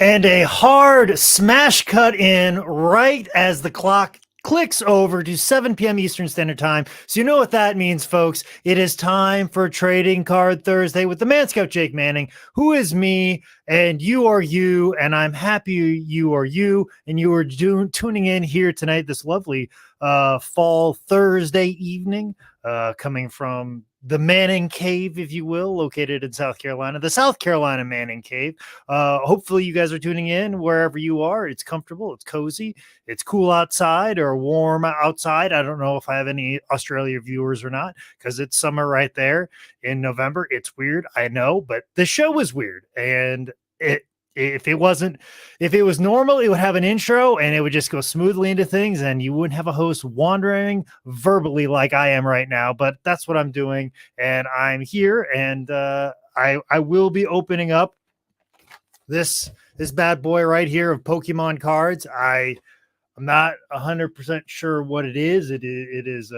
And a hard smash cut in right as the clock clicks over to 7 p.m. Eastern Standard Time. So you know what that means, folks. It is time for Trading Card Thursday with the Man Scout Jake Manning, who is me, and you are you, and I'm happy you are you, and you are tuning in here tonight, this lovely fall Thursday evening, coming from the Manning Cave, if you will, located in South Carolina, the South Carolina Manning Cave. Hopefully you guys are tuning in wherever you are. It's comfortable, it's cozy, it's cool outside or warm outside. I don't know if I have any Australia viewers or not because it's summer right there in November. It's weird, I know, but the show was weird. And if it was normal, it would have an intro and it would just go smoothly into things and you wouldn't have a host wandering verbally like I am right now. But that's what I'm doing. And I'm here and I will be opening up this bad boy right here of Pokemon cards. I'm not 100% sure what it is. It is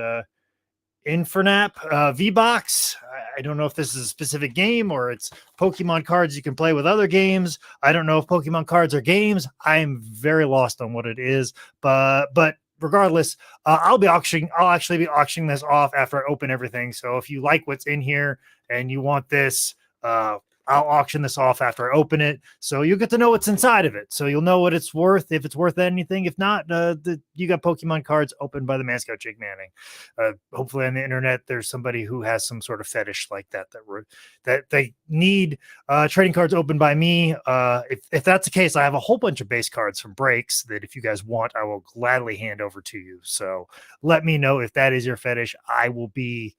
Infernap V-Box. I don't know if this is a specific game or it's Pokemon cards you can play with other games. I don't know if Pokemon cards are games. I'm very lost on what it is, but regardless, I'll actually be auctioning this off after I open everything. So if you like what's in here and you want this, I'll auction this off after I open it. So you'll get to know what's inside of it. So you'll know what it's worth, if it's worth anything. If not, you got Pokemon cards opened by the Man Scout Jake Manning. Hopefully on the internet, there's somebody who has some sort of fetish like that they need trading cards opened by me. If that's the case, I have a whole bunch of base cards from breaks that if you guys want, I will gladly hand over to you. So let me know if that is your fetish. I will be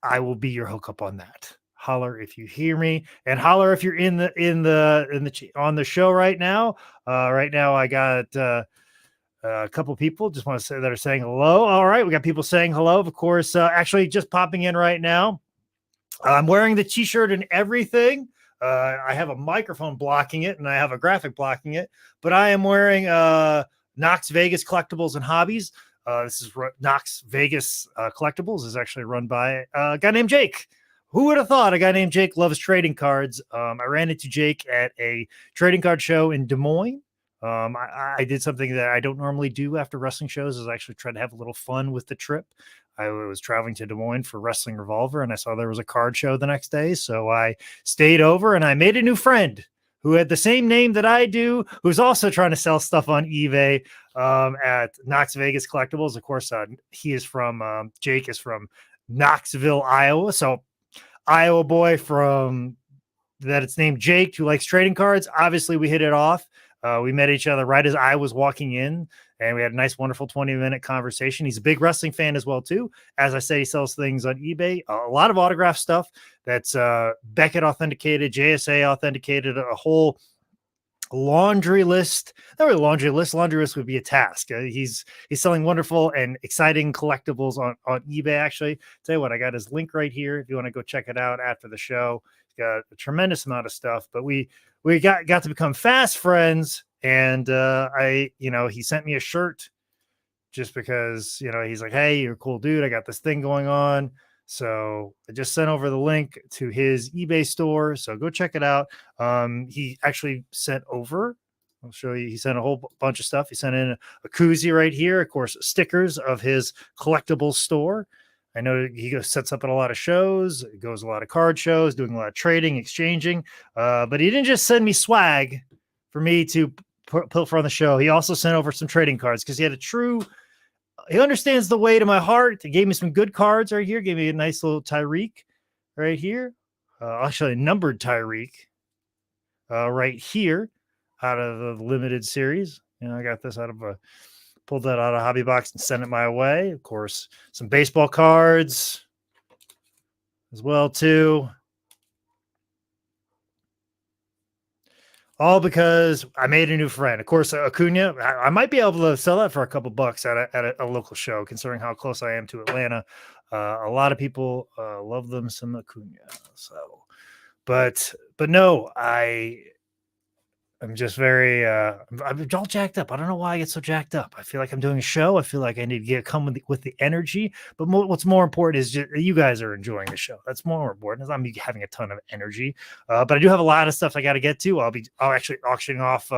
your hookup on that. Holler if you hear me, and holler if you're on the show right now. Right now, I got a couple people just want to say that are saying hello. All right, we got people saying hello. Of course, actually, just popping in right now. I'm wearing the t-shirt and everything. I have a microphone blocking it, and I have a graphic blocking it. But I am wearing Knox Vegas Collectibles and Hobbies. This is Knox Vegas Collectibles is actually run by a guy named Jake. Who would have thought a guy named Jake loves trading cards? I ran into Jake at a trading card show in Des Moines. I did something that I don't normally do after wrestling shows is actually try to have a little fun with the trip. I was traveling to Des Moines for Wrestling Revolver, and I saw there was a card show the next day. So I stayed over and I made a new friend who had the same name that I do, who's also trying to sell stuff on eBay at Knox Vegas Collectibles. Of course, Jake is from Knoxville, Iowa. So Iowa boy from that it's named Jake who likes trading cards. Obviously, we hit it off. We met each other right as I was walking in, and we had a nice, wonderful 20-minute conversation. He's a big wrestling fan as well, too. As I say, he sells things on eBay, a lot of autograph stuff that's Beckett authenticated, JSA authenticated, a whole laundry list. Not really laundry list. Laundry list would be a task. He's selling wonderful and exciting collectibles on eBay. Actually, tell you what, I got his link right here. If you want to go check it out after the show, he's got a tremendous amount of stuff. But we got to become fast friends, and he sent me a shirt just because he's like, hey, you're a cool dude. I got this thing going on. So I just sent over the link to his eBay store. So go check it out. He actually sent over, I'll show you, he sent a whole bunch of stuff. He sent in a koozie right here, of course, stickers of his collectibles store. I know he sets up at a lot of shows, goes a lot of card shows, doing a lot of trading, exchanging. But he didn't just send me swag for me to put on the show. He also sent over some trading cards because he understands the way to my heart. He gave me some good cards right here. Gave me a nice little Tyreek right here. Actually, a numbered Tyreek right here out of the limited series. I got this pulled that out of Hobby Box and sent it my way. Of course, some baseball cards as well, too. All because I made a new friend. Of course, Acuna, I might be able to sell that for a couple bucks at a local show, considering how close I am to Atlanta. A lot of people love them some Acuna. So, but no, I'm just very I'm all jacked up. I don't know why I get so jacked up. I feel like I'm doing a show. I feel like I need to come with the energy. But what's more important is just, you guys are enjoying the show. That's more important. Is I'm having a ton of energy. But I do have a lot of stuff I got to get to. I'll actually auctioning off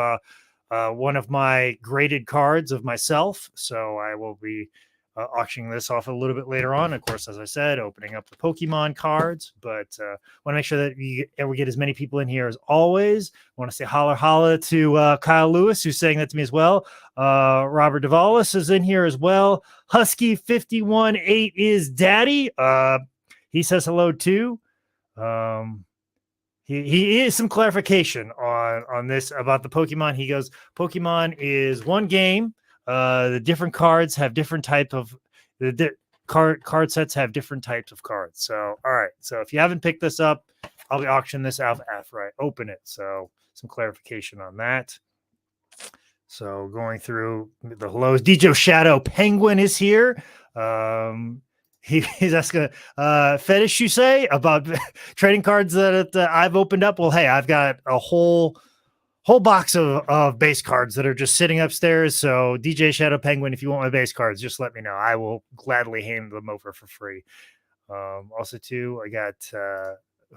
one of my graded cards of myself. So I will be auctioning this off a little bit later on. Of course, as I said, opening up the Pokemon cards, but want to make sure that we get as many people in here as always. I want to say holla holla to Kyle Lewis, who's saying that to me as well. Robert Davalis is in here as well. Husky 51-8 is daddy. He says hello too. He is some clarification on this about the Pokemon. He goes, Pokemon is one game. The different cards have different type of card sets have different types of cards. So, all right. So if you haven't picked this up, I'll be auctioning this out after I open it. So some clarification on that. So going through the hellos, DJ Shadow Penguin is here. He's asking fetish, you say, about trading cards that I've opened up. Well, hey, I've got a whole box of base cards that are just sitting upstairs. So DJ Shadow Penguin, if you want my base cards, just let me know. I will gladly hand them over for free. Also too, I got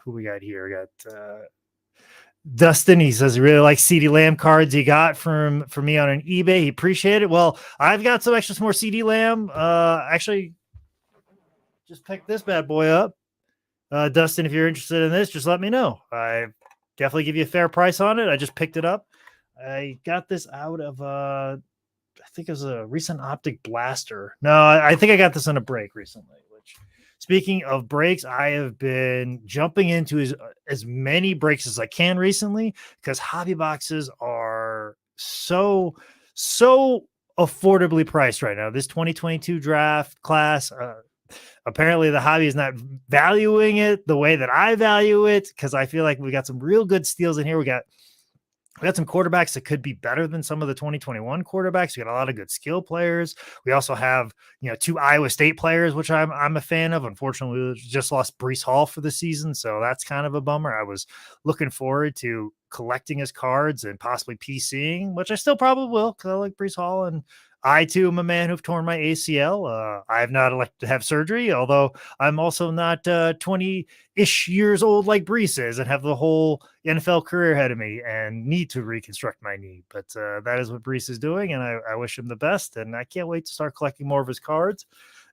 who we got here. I got Dustin. He says he really likes CD Lamb cards he got from me on an eBay. He appreciated it. Well, I've got some more CD Lamb. Actually, just pick this bad boy up. Dustin, if you're interested in this, just let me know. I definitely give you a fair price on it. I just picked it up. I got this out of I think it was a recent Optic Blaster. No, I think I got this on a break recently. Which, speaking of breaks, I have been jumping into as many breaks as I can recently because hobby boxes are so affordably priced right now. This 2022 draft class, apparently the hobby is not valuing it the way that I value it, because I feel like we got some real good steals in here. We got some quarterbacks that could be better than some of the 2021 quarterbacks. We got a lot of good skill players. We also have, 2 Iowa State players, which I'm a fan of. Unfortunately, we just lost Breece Hall for the season, so that's kind of a bummer. I was looking forward to collecting his cards and possibly PCing, which I still probably will because I like Breece Hall, and I too am a man who've torn my ACL. I have not elected to have surgery, although I'm also not 20-ish years old like Breece is and have the whole NFL career ahead of me and need to reconstruct my knee. But that is what Breece is doing, and I wish him the best. And I can't wait to start collecting more of his cards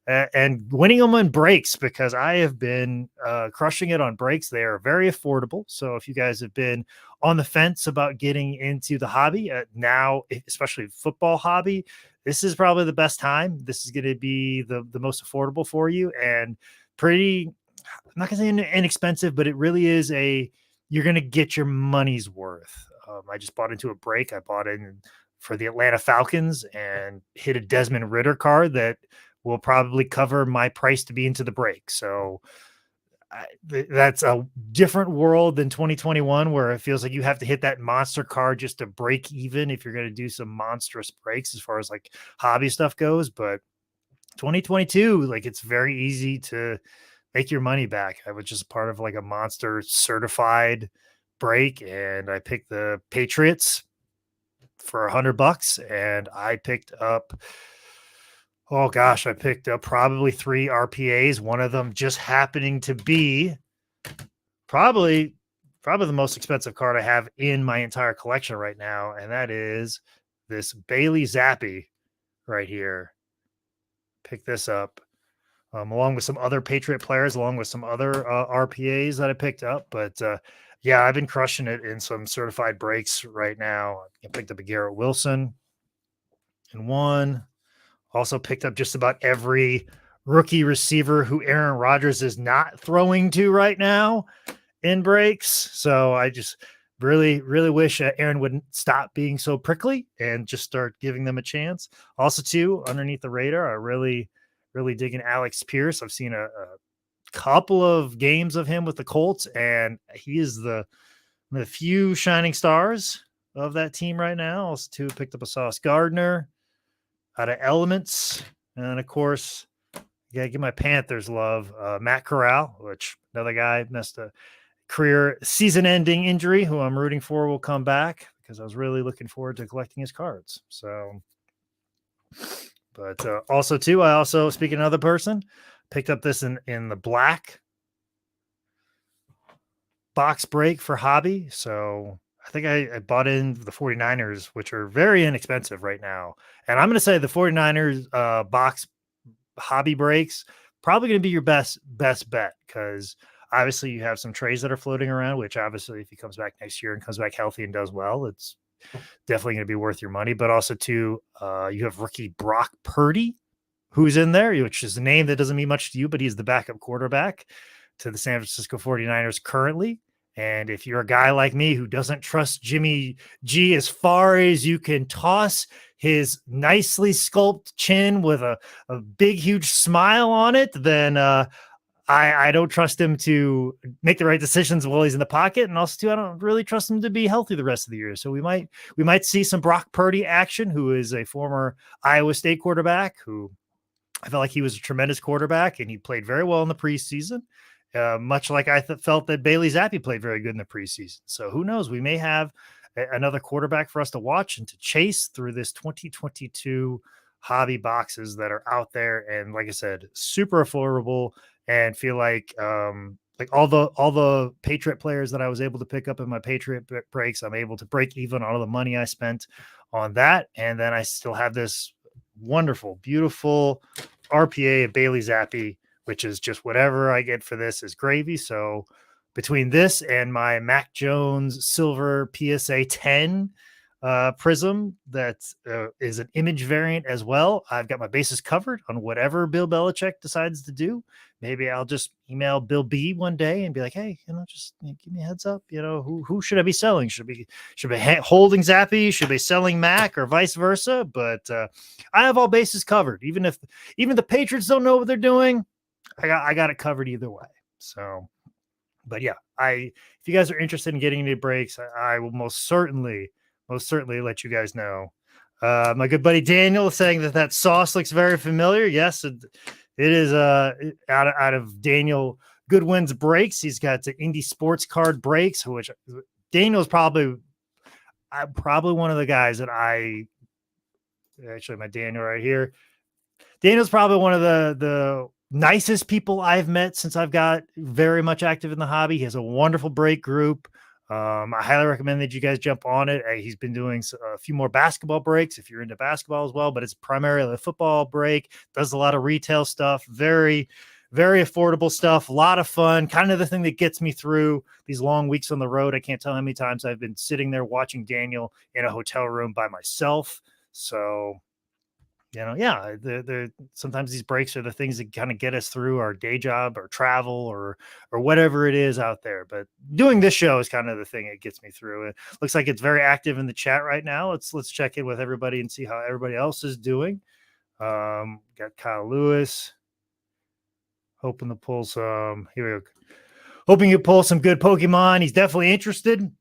and winning them on breaks, because I have been crushing it on breaks. They are very affordable. So if you guys have been on the fence about getting into the hobby now, especially football hobby, this is probably the best time. This is going to be the most affordable for you and pretty, I'm not going to say inexpensive, but it really is you're going to get your money's worth. I just bought into a break. I bought in for the Atlanta Falcons and hit a Desmond Ridder card that will probably cover my price to be into the break. So that's a different world than 2021, where it feels like you have to hit that monster card just to break even if you're going to do some monstrous breaks as far as like hobby stuff goes. But 2022, like, it's very easy to make your money back. I was just part of like a monster certified break, and I picked the Patriots for $100, and I picked up, oh gosh, I picked up probably 3 RPAs. One of them just happening to be probably the most expensive card I have in my entire collection right now, and that is this Bailey Zappi right here. Pick this up along with some other Patriot players, along with some other RPAs that I picked up. But yeah, I've been crushing it in some certified breaks right now. I picked up a Garrett Wilson in one. Also picked up just about every rookie receiver who Aaron Rodgers is not throwing to right now in breaks. So I just really, really wish Aaron wouldn't stop being so prickly and just start giving them a chance. Also, too, underneath the radar, I really digging Alex Pierce. I've seen a couple of games of him with the Colts, and he is the few shining stars of that team right now. Also, too, picked up a Sauce Gardner out of Elements. And of course, you gotta give my Panthers love. Matt Corral, which another guy missed a career season-ending injury, who I'm rooting for will come back, because I was really looking forward to collecting his cards. So, but also too, I also, speaking of another person, picked up this in the black box break for hobby. So I think I bought in the 49ers, which are very inexpensive right now. And I'm going to say the 49ers box hobby breaks probably going to be your best bet, because obviously you have some trays that are floating around, which obviously if he comes back next year and comes back healthy and does well, it's definitely going to be worth your money. But also too, you have rookie Brock Purdy, who's in there, which is a name that doesn't mean much to you, but he's the backup quarterback to the San Francisco 49ers currently. And if you're a guy like me who doesn't trust Jimmy G as far as you can toss his nicely sculpted chin with a big, huge smile on it, then I don't trust him to make the right decisions while he's in the pocket. And also, too, I don't really trust him to be healthy the rest of the year. So we might see some Brock Purdy action, who is a former Iowa State quarterback who I felt like he was a tremendous quarterback, and he played very well in the preseason. Much like I felt that Bailey Zappi played very good in the preseason. So who knows? We may have another quarterback for us to watch and to chase through this 2022 hobby boxes that are out there. And like I said, super affordable, and feel like all the Patriot players that I was able to pick up in my Patriot breaks, I'm able to break even on all the money I spent on that. And then I still have this wonderful, beautiful RPA of Bailey Zappi, which is just whatever I get for this is gravy. So between this and my Mac Jones silver PSA 10 prism that is an image variant as well, I've got my bases covered on whatever Bill Belichick decides to do. Maybe I'll just email Bill B one day and be like, hey, just give me a heads up. Who should I be selling? Should be holding Zappi? Should be selling Mac, or vice versa? But I have all bases covered. Even the Patriots don't know what they're doing, I got it covered either way. So, but yeah, if you guys are interested in getting into breaks, I will most certainly let you guys know. My good buddy Daniel is saying that sauce looks very familiar. Yes, it is out of Daniel Goodwin's breaks. He's got the Indie Sports Card breaks, which Daniel's probably one of the guys that actually my Daniel right here. Daniel's probably one of the nicest people I've met since I've got very much active in the hobby. He has a wonderful break group. I highly recommend that you guys jump on it. He's been doing a few more basketball breaks if you're into basketball as well, but it's primarily a football break. Does a lot of retail stuff, very, very affordable stuff, a lot of fun, kind of the thing that gets me through these long weeks on the road. I can't tell how many times I've been sitting there watching Daniel in a hotel room by myself. So, sometimes these breaks are the things that kind of get us through our day job or travel or whatever it is out there. But doing this show is kind of the thing that gets me through. It looks like it's very active in the chat right now. Let's check in with everybody and see how everybody else is doing. Got Kyle Lewis hoping to pull some. Here we go. Hoping you pull some good Pokemon. He's definitely interested.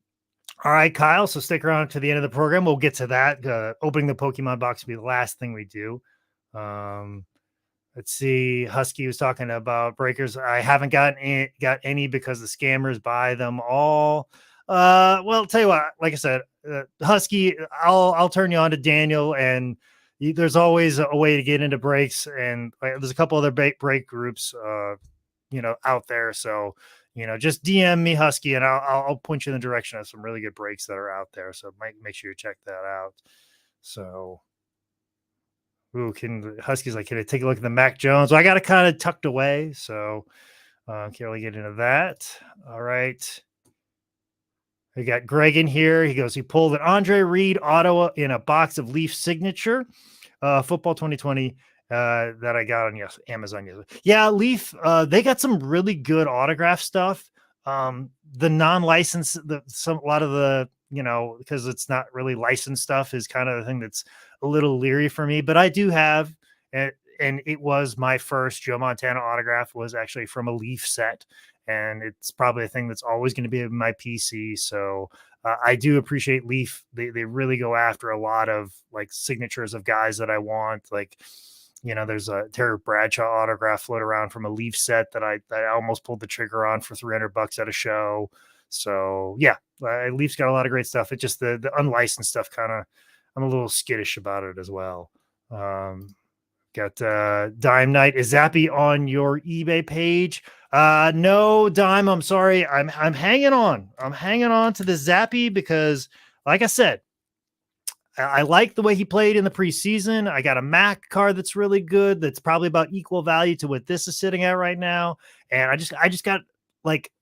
All right, Kyle. So stick around to the end of the program. We'll get to that. Opening the Pokemon box will be the last thing we do. Let's see. Husky was talking about breakers. I haven't got any because the scammers buy them all. Well, tell you what. Like I said, Husky, I'll turn you on to Daniel, and there's always a way to get into breaks, and there's a couple other break groups, out there. So. Just DM me, Husky, and I'll point you in the direction of some really good breaks that are out there. So make sure you check that out. So, Husky's like, can I take a look at the Mac Jones? Well, I got it kind of tucked away, so can't really get into that. All right. We got Greg in here. He goes, he pulled an Andre Reed auto in a box of Leaf signature, football 2020. That I got on Amazon. Yeah, Leaf, they got some really good autograph stuff. The non-licensed, a lot of the, because it's not really licensed stuff is kind of the thing that's a little leery for me. But I do have, and it was my first Joe Montana autograph was actually from a Leaf set. And it's probably a thing that's always going to be in my PC. So I do appreciate Leaf. They really go after a lot of like signatures of guys that I want, like, there's a Terry Bradshaw autograph float around from a Leaf set that I almost pulled the trigger on for $300 at a show. So yeah, Leafs got a lot of great stuff. It's just the unlicensed stuff kind of, I'm a little skittish about it as well. Got Dime Knight. Is Zappy on your eBay page? No, Dime. I'm sorry. I'm hanging on. I'm hanging on to the Zappy because, like I said, I like the way he played in the preseason. I got a Mac card that's really good. That's probably about equal value to what this is sitting at right now. And I just got like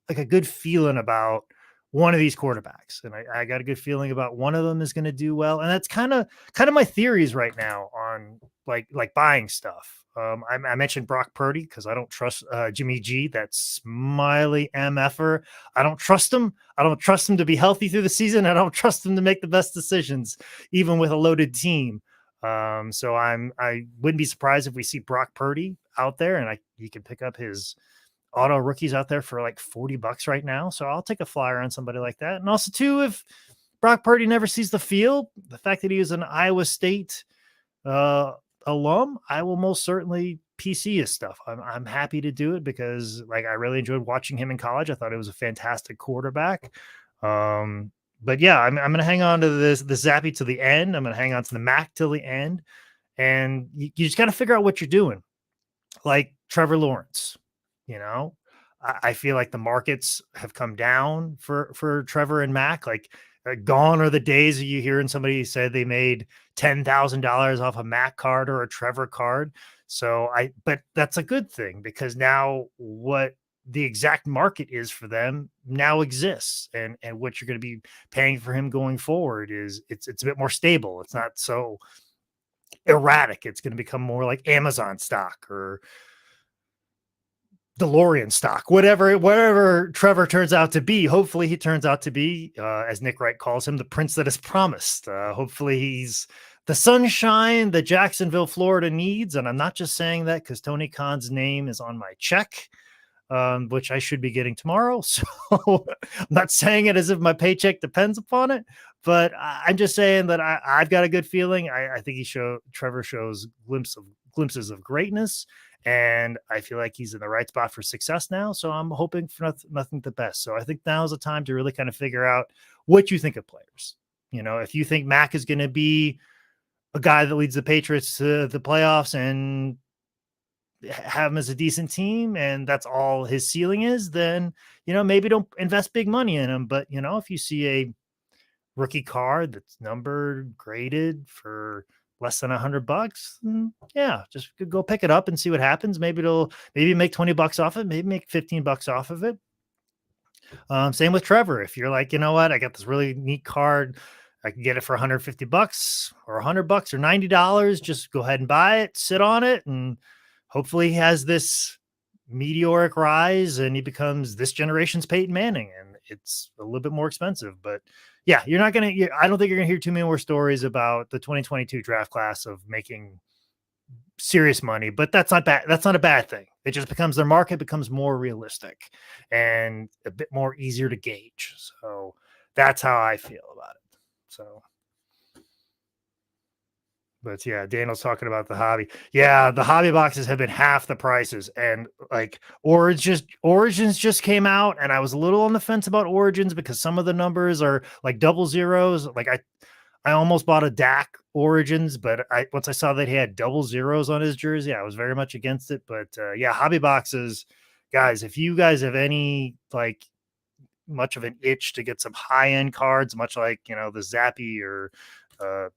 a good feeling about one of these quarterbacks, and I got a good feeling about one of them is going to do well. And that's kind of my theories right now on like buying stuff. I mentioned Brock Purdy because I don't trust Jimmy G, that smiley MFer. I don't trust him. I don't trust him to be healthy through the season. I don't trust him to make the best decisions, even with a loaded team. So I wouldn't be surprised if we see Brock Purdy out there, and he can pick up his auto rookies out there for like $40 right now. So I'll take a flyer on somebody like that. And also too, if Brock Purdy never sees the field, the fact that he is an Iowa State alum, I will most certainly PC his stuff. I'm happy to do it because like I really enjoyed watching him in college. I thought it was a fantastic quarterback. But yeah, I'm going to hang on to the Zappy to the end. I'm going to hang on to the Mac till the end. And you just got to figure out what you're doing. Like Trevor Lawrence. You know, I feel like the markets have come down for Trevor and Mac. Like gone are the days of you hearing somebody say they made $10,000 off a Mac card or a Trevor card. So but that's a good thing because now what the exact market is for them now exists, and what you're going to be paying for him going forward is it's a bit more stable. It's not so erratic. It's going to become more like Amazon stock or DeLorean stock, whatever Trevor turns out to be. Hopefully he turns out to be, as Nick Wright calls him, the prince that is promised. Hopefully he's the sunshine that Jacksonville, Florida needs. And I'm not just saying that because Tony Khan's name is on my check, which I should be getting tomorrow. So I'm not saying it as if my paycheck depends upon it, but I'm just saying that I've got a good feeling. I think Trevor shows glimpses of greatness. And I feel like he's in the right spot for success now. So I'm hoping for nothing but the best. So I think now's the time to really kind of figure out what you think of players. You know, if you think Mac is going to be a guy that leads the Patriots to the playoffs and have him as a decent team, and that's all his ceiling is, then, you know, maybe don't invest big money in him. But, you know, if you see a rookie card that's numbered, graded for less than $100, yeah, just go pick it up and see what happens. Maybe make $20 off it, maybe make $15 off of it. Same with Trevor. If you're like, you know what, I got this really neat card, I can get it for $150 or $100 or $90. Just go ahead and buy it, sit on it, and hopefully he has this meteoric rise and he becomes this generation's Peyton Manning, and it's a little bit more expensive. But yeah, I don't think you're going to hear too many more stories about the 2022 draft class of making serious money, but that's not bad. That's not a bad thing. It just their market becomes more realistic and a bit more easier to gauge. So that's how I feel about it. So, but yeah, Daniel's talking about the hobby. Yeah, the hobby boxes have been half the prices, and like Origins just came out, and I was a little on the fence about Origins because some of the numbers are like double zeros. Like I almost bought a Dak Origins, but once I saw that he had double zeros on his jersey, I was very much against it. But yeah, hobby boxes, guys, if you guys have any like much of an itch to get some high end cards, much like, you know, the Zappy or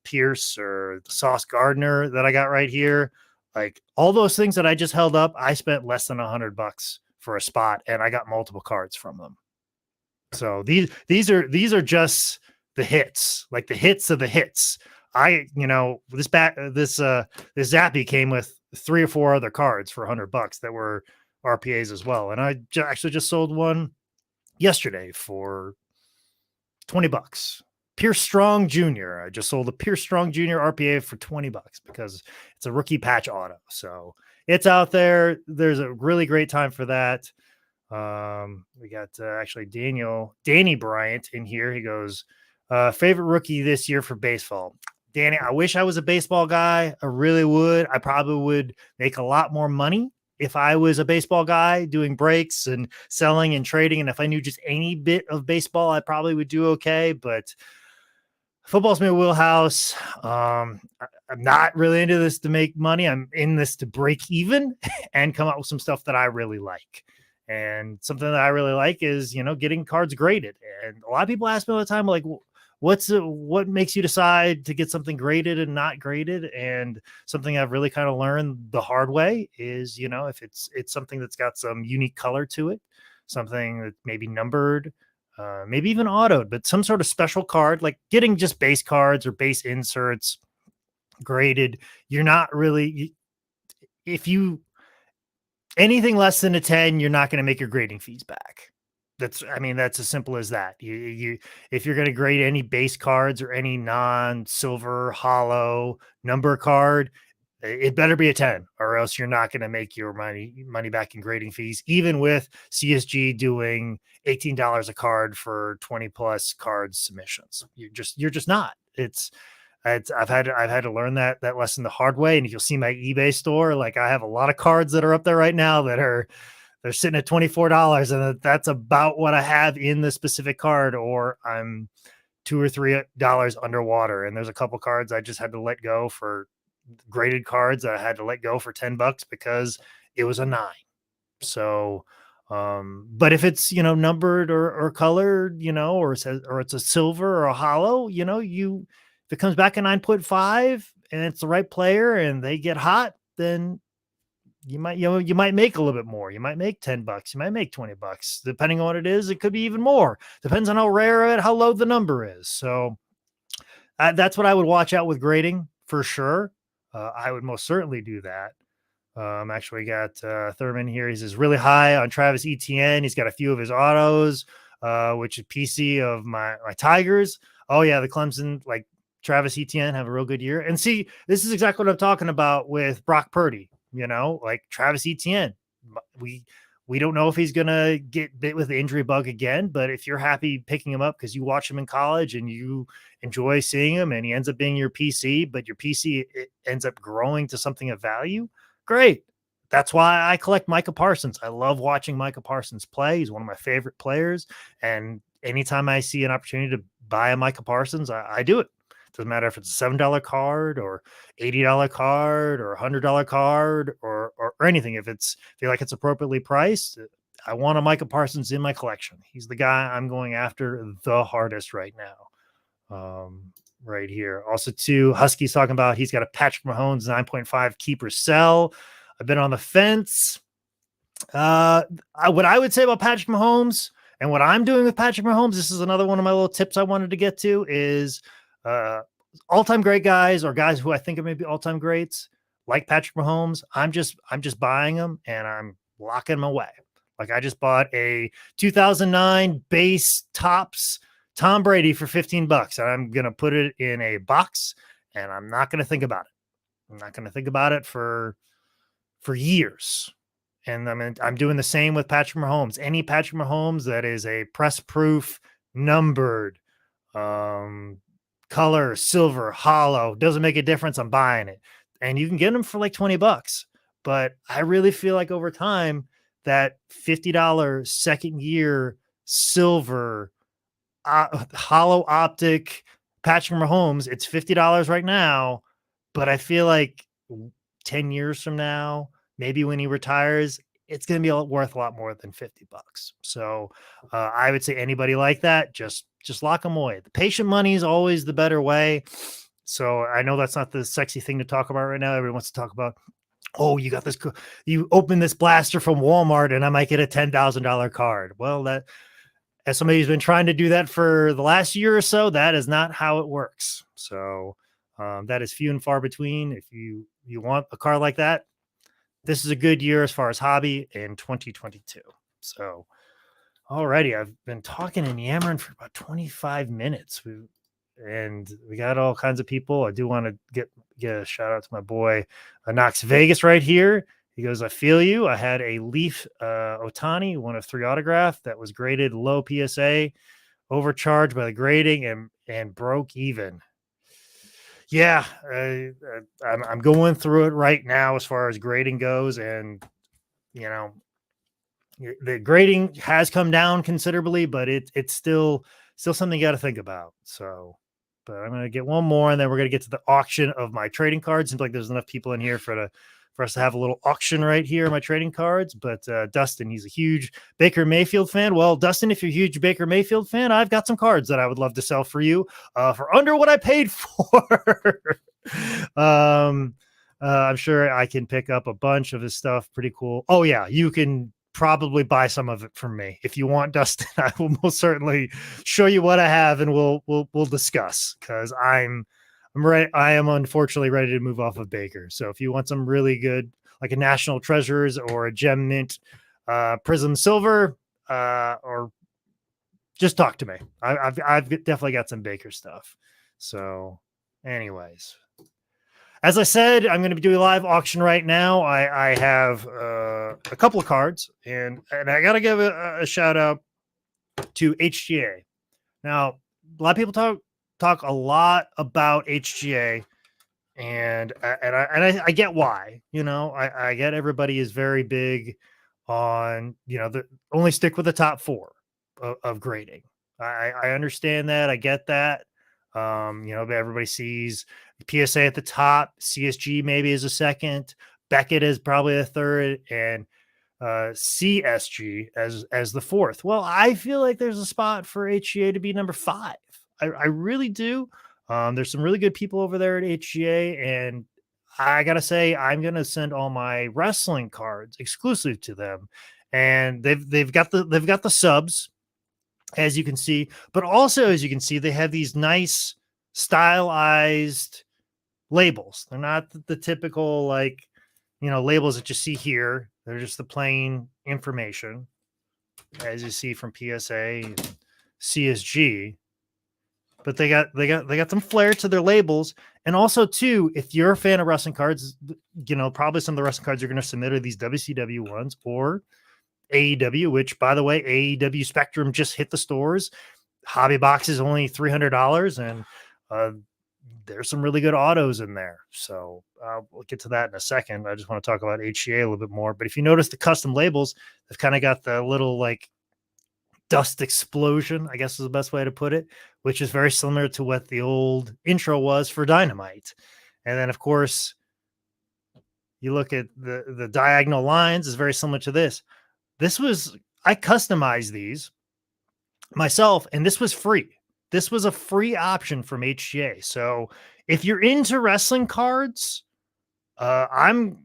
Pierce or the Sauce Gardner that I got right here, like all those things that I just held up, I spent less than $100 for a spot, and I got multiple cards from them. So these are just the hits, like the hits of the hits. This Zappy came with 3 or 4 other cards for $100 that were RPAs as well, and I actually just sold one yesterday for $20. Pierce Strong Jr. I just sold a Pierce Strong Jr. RPA for $20 because it's a rookie patch auto. So it's out there. There's a really great time for that. We got actually Danny Bryant in here. He goes, favorite rookie this year for baseball. Danny, I wish I was a baseball guy. I really would. I probably would make a lot more money if I was a baseball guy doing breaks and selling and trading, and if I knew just any bit of baseball, I probably would do okay. But football's my wheelhouse. I'm not really into this to make money. I'm in this to break even and come up with some stuff that I really like. And something that I really like is, getting cards graded. And a lot of people ask me all the time, like, what makes you decide to get something graded and not graded? And something I've really kind of learned the hard way is, if it's something that's got some unique color to it, something that maybe numbered, maybe even autoed, but some sort of special card, like getting just base cards or base inserts graded. You're not really, if you anything less than a 10, you're not going to make your grading fees back. That's as simple as that. If you're going to grade any base cards or any non-silver hollow number card, it better be a 10, or else you're not going to make your money back in grading fees, even with CSG doing $18 a card for 20 plus card submissions. You're just not. I've had to learn that lesson the hard way. And if you'll see my eBay store, like I have a lot of cards that are up there right now that they're sitting at $24, and that's about what I have in the specific card, or I'm $2 or $3 underwater. And there's a couple cards I just had to let go for graded cards. I had to let go for $10 because it was a 9. So, but if it's, numbered or colored, or it's a silver or a hollow, if it comes back a 9.5 and it's the right player and they get hot, then you might make a little bit more. You might make $10. You might make $20. Depending on what it is, it could be even more. Depends on how rare it, how low the number is. So that's what I would watch out with grading for sure. I would most certainly do that. Actually got Thurman here. He says really high on Travis Etienne. He's got a few of his autos, which is PC of my Tigers. Oh yeah, the Clemson, like Travis Etienne, have a real good year. And see, this is exactly what I'm talking about with Brock Purdy. Like Travis Etienne, we don't know if he's gonna get bit with the injury bug again. But if you're happy picking him up because you watch him in college and you enjoy seeing him, and he ends up being your PC, but your PC ends up growing to something of value, great. That's why I collect Micah Parsons. I love watching Micah Parsons play. He's one of my favorite players. And anytime I see an opportunity to buy a Micah Parsons, I do it. Doesn't matter if it's a $7 card or $80 card or $100 card or anything. If feel like it's appropriately priced, I want a Micah Parsons in my collection. He's the guy I'm going after the hardest right now. Right here. Also, too, Husky's talking about he's got a Patrick Mahomes 9.5 keeper sell. I've been on the fence. What I would say about Patrick Mahomes and what I'm doing with Patrick Mahomes, this is another one of my little tips I wanted to get to, is all-time great guys or guys who I think are maybe all-time greats, like Patrick Mahomes. I'm just buying them and I'm locking them away. Like I just bought a 2009 base Topps Tom Brady for $15, and I'm going to put it in a box, and I'm not going to think about it. I'm not going to think about it for years. And I'm doing the same with Patrick Mahomes. Any Patrick Mahomes that is a press proof, numbered, color, silver, hollow, doesn't make a difference. I'm buying it. And you can get them for like $20. But I really feel like over time, that $50 second year silver hollow optic Patrick Mahomes, it's $50 right now, but I feel like 10 years from now, maybe when he retires, it's going to be worth a lot more than $50. So I would say anybody like that, just lock them away. The patient money is always the better way. So I know that's not the sexy thing to talk about right now. Everyone wants to talk about, oh, you got this, you open this blaster from Walmart and I might get a $10,000 card. Well, that, as somebody who's been trying to do that for the last year or so, that is not how it works. So that is few and far between. If you want a car like that, this is a good year as far as hobby in 2022. So, alrighty, I've been talking and yammering for about 25 minutes. And we got all kinds of people. I do want to get a shout out to my boy Knox Vegas right here. He goes, I feel you. I had a Leaf Otani, one of 3 autograph that was graded low PSA, overcharged by the grading and broke even. Yeah, I'm going through it right now as far as grading goes, and you know, the grading has come down considerably, but it's still something you got to think about. So, but I'm gonna get one more, and then we're gonna get to the auction of my trading cards. Seems like there's enough people in here for us to have a little auction right here, my trading cards. But Dustin, he's a huge Baker Mayfield fan. Well, Dustin, if you're a huge Baker Mayfield fan, I've got some cards that I would love to sell for you for under what I paid for. I'm sure I can pick up a bunch of his stuff. Pretty cool. Oh yeah, you can probably buy some of it from me if you want, Dustin. I will most certainly show you what I have, and we'll discuss, because I'm ready. I am unfortunately ready to move off of Baker. So if you want some really good, like a National Treasures or a Gem Mint Prism Silver, or just talk to me. I've definitely got some Baker stuff. So anyways, as I said, I'm going to be doing a live auction right now. I have a couple of cards, and I got to give a shout out to HGA. Now, a lot of people talk a lot about HGA, and I get why. You know, I get everybody is very big on, you know, the only stick with the top four of grading. I understand that. I get that. You know, everybody sees PSA at the top, CSG maybe is a second, Beckett is probably a third, and CSG as the fourth. Well, I feel like there's a spot for HGA to be number 5. I really do. There's some really good people over there at HGA, and I gotta say, I'm gonna send all my wrestling cards exclusive to them, and they've got the subs, as you can see, but also, as you can see, they have these nice stylized labels. They're not the typical, like, you know, labels that you see here. They're just the plain information, as you see from PSA and CSG. But they got some flair to their labels. And also, too, if you're a fan of wrestling cards, you know, probably some of the wrestling cards you're going to submit are these WCW ones or AEW, which, by the way, AEW Spectrum just hit the stores. Hobby box is only $300, and there's some really good autos in there. So we'll get to that in a second. I just want to talk about HGA a little bit more. But if you notice the custom labels, they've kind of got the little, like, dust explosion, I guess is the best way to put it, which is very similar to what the old intro was for Dynamite. And then, of course, you look at the diagonal lines is very similar to this. I customized these myself, and this was free. This was a free option from HGA. So if you're into wrestling cards, I'm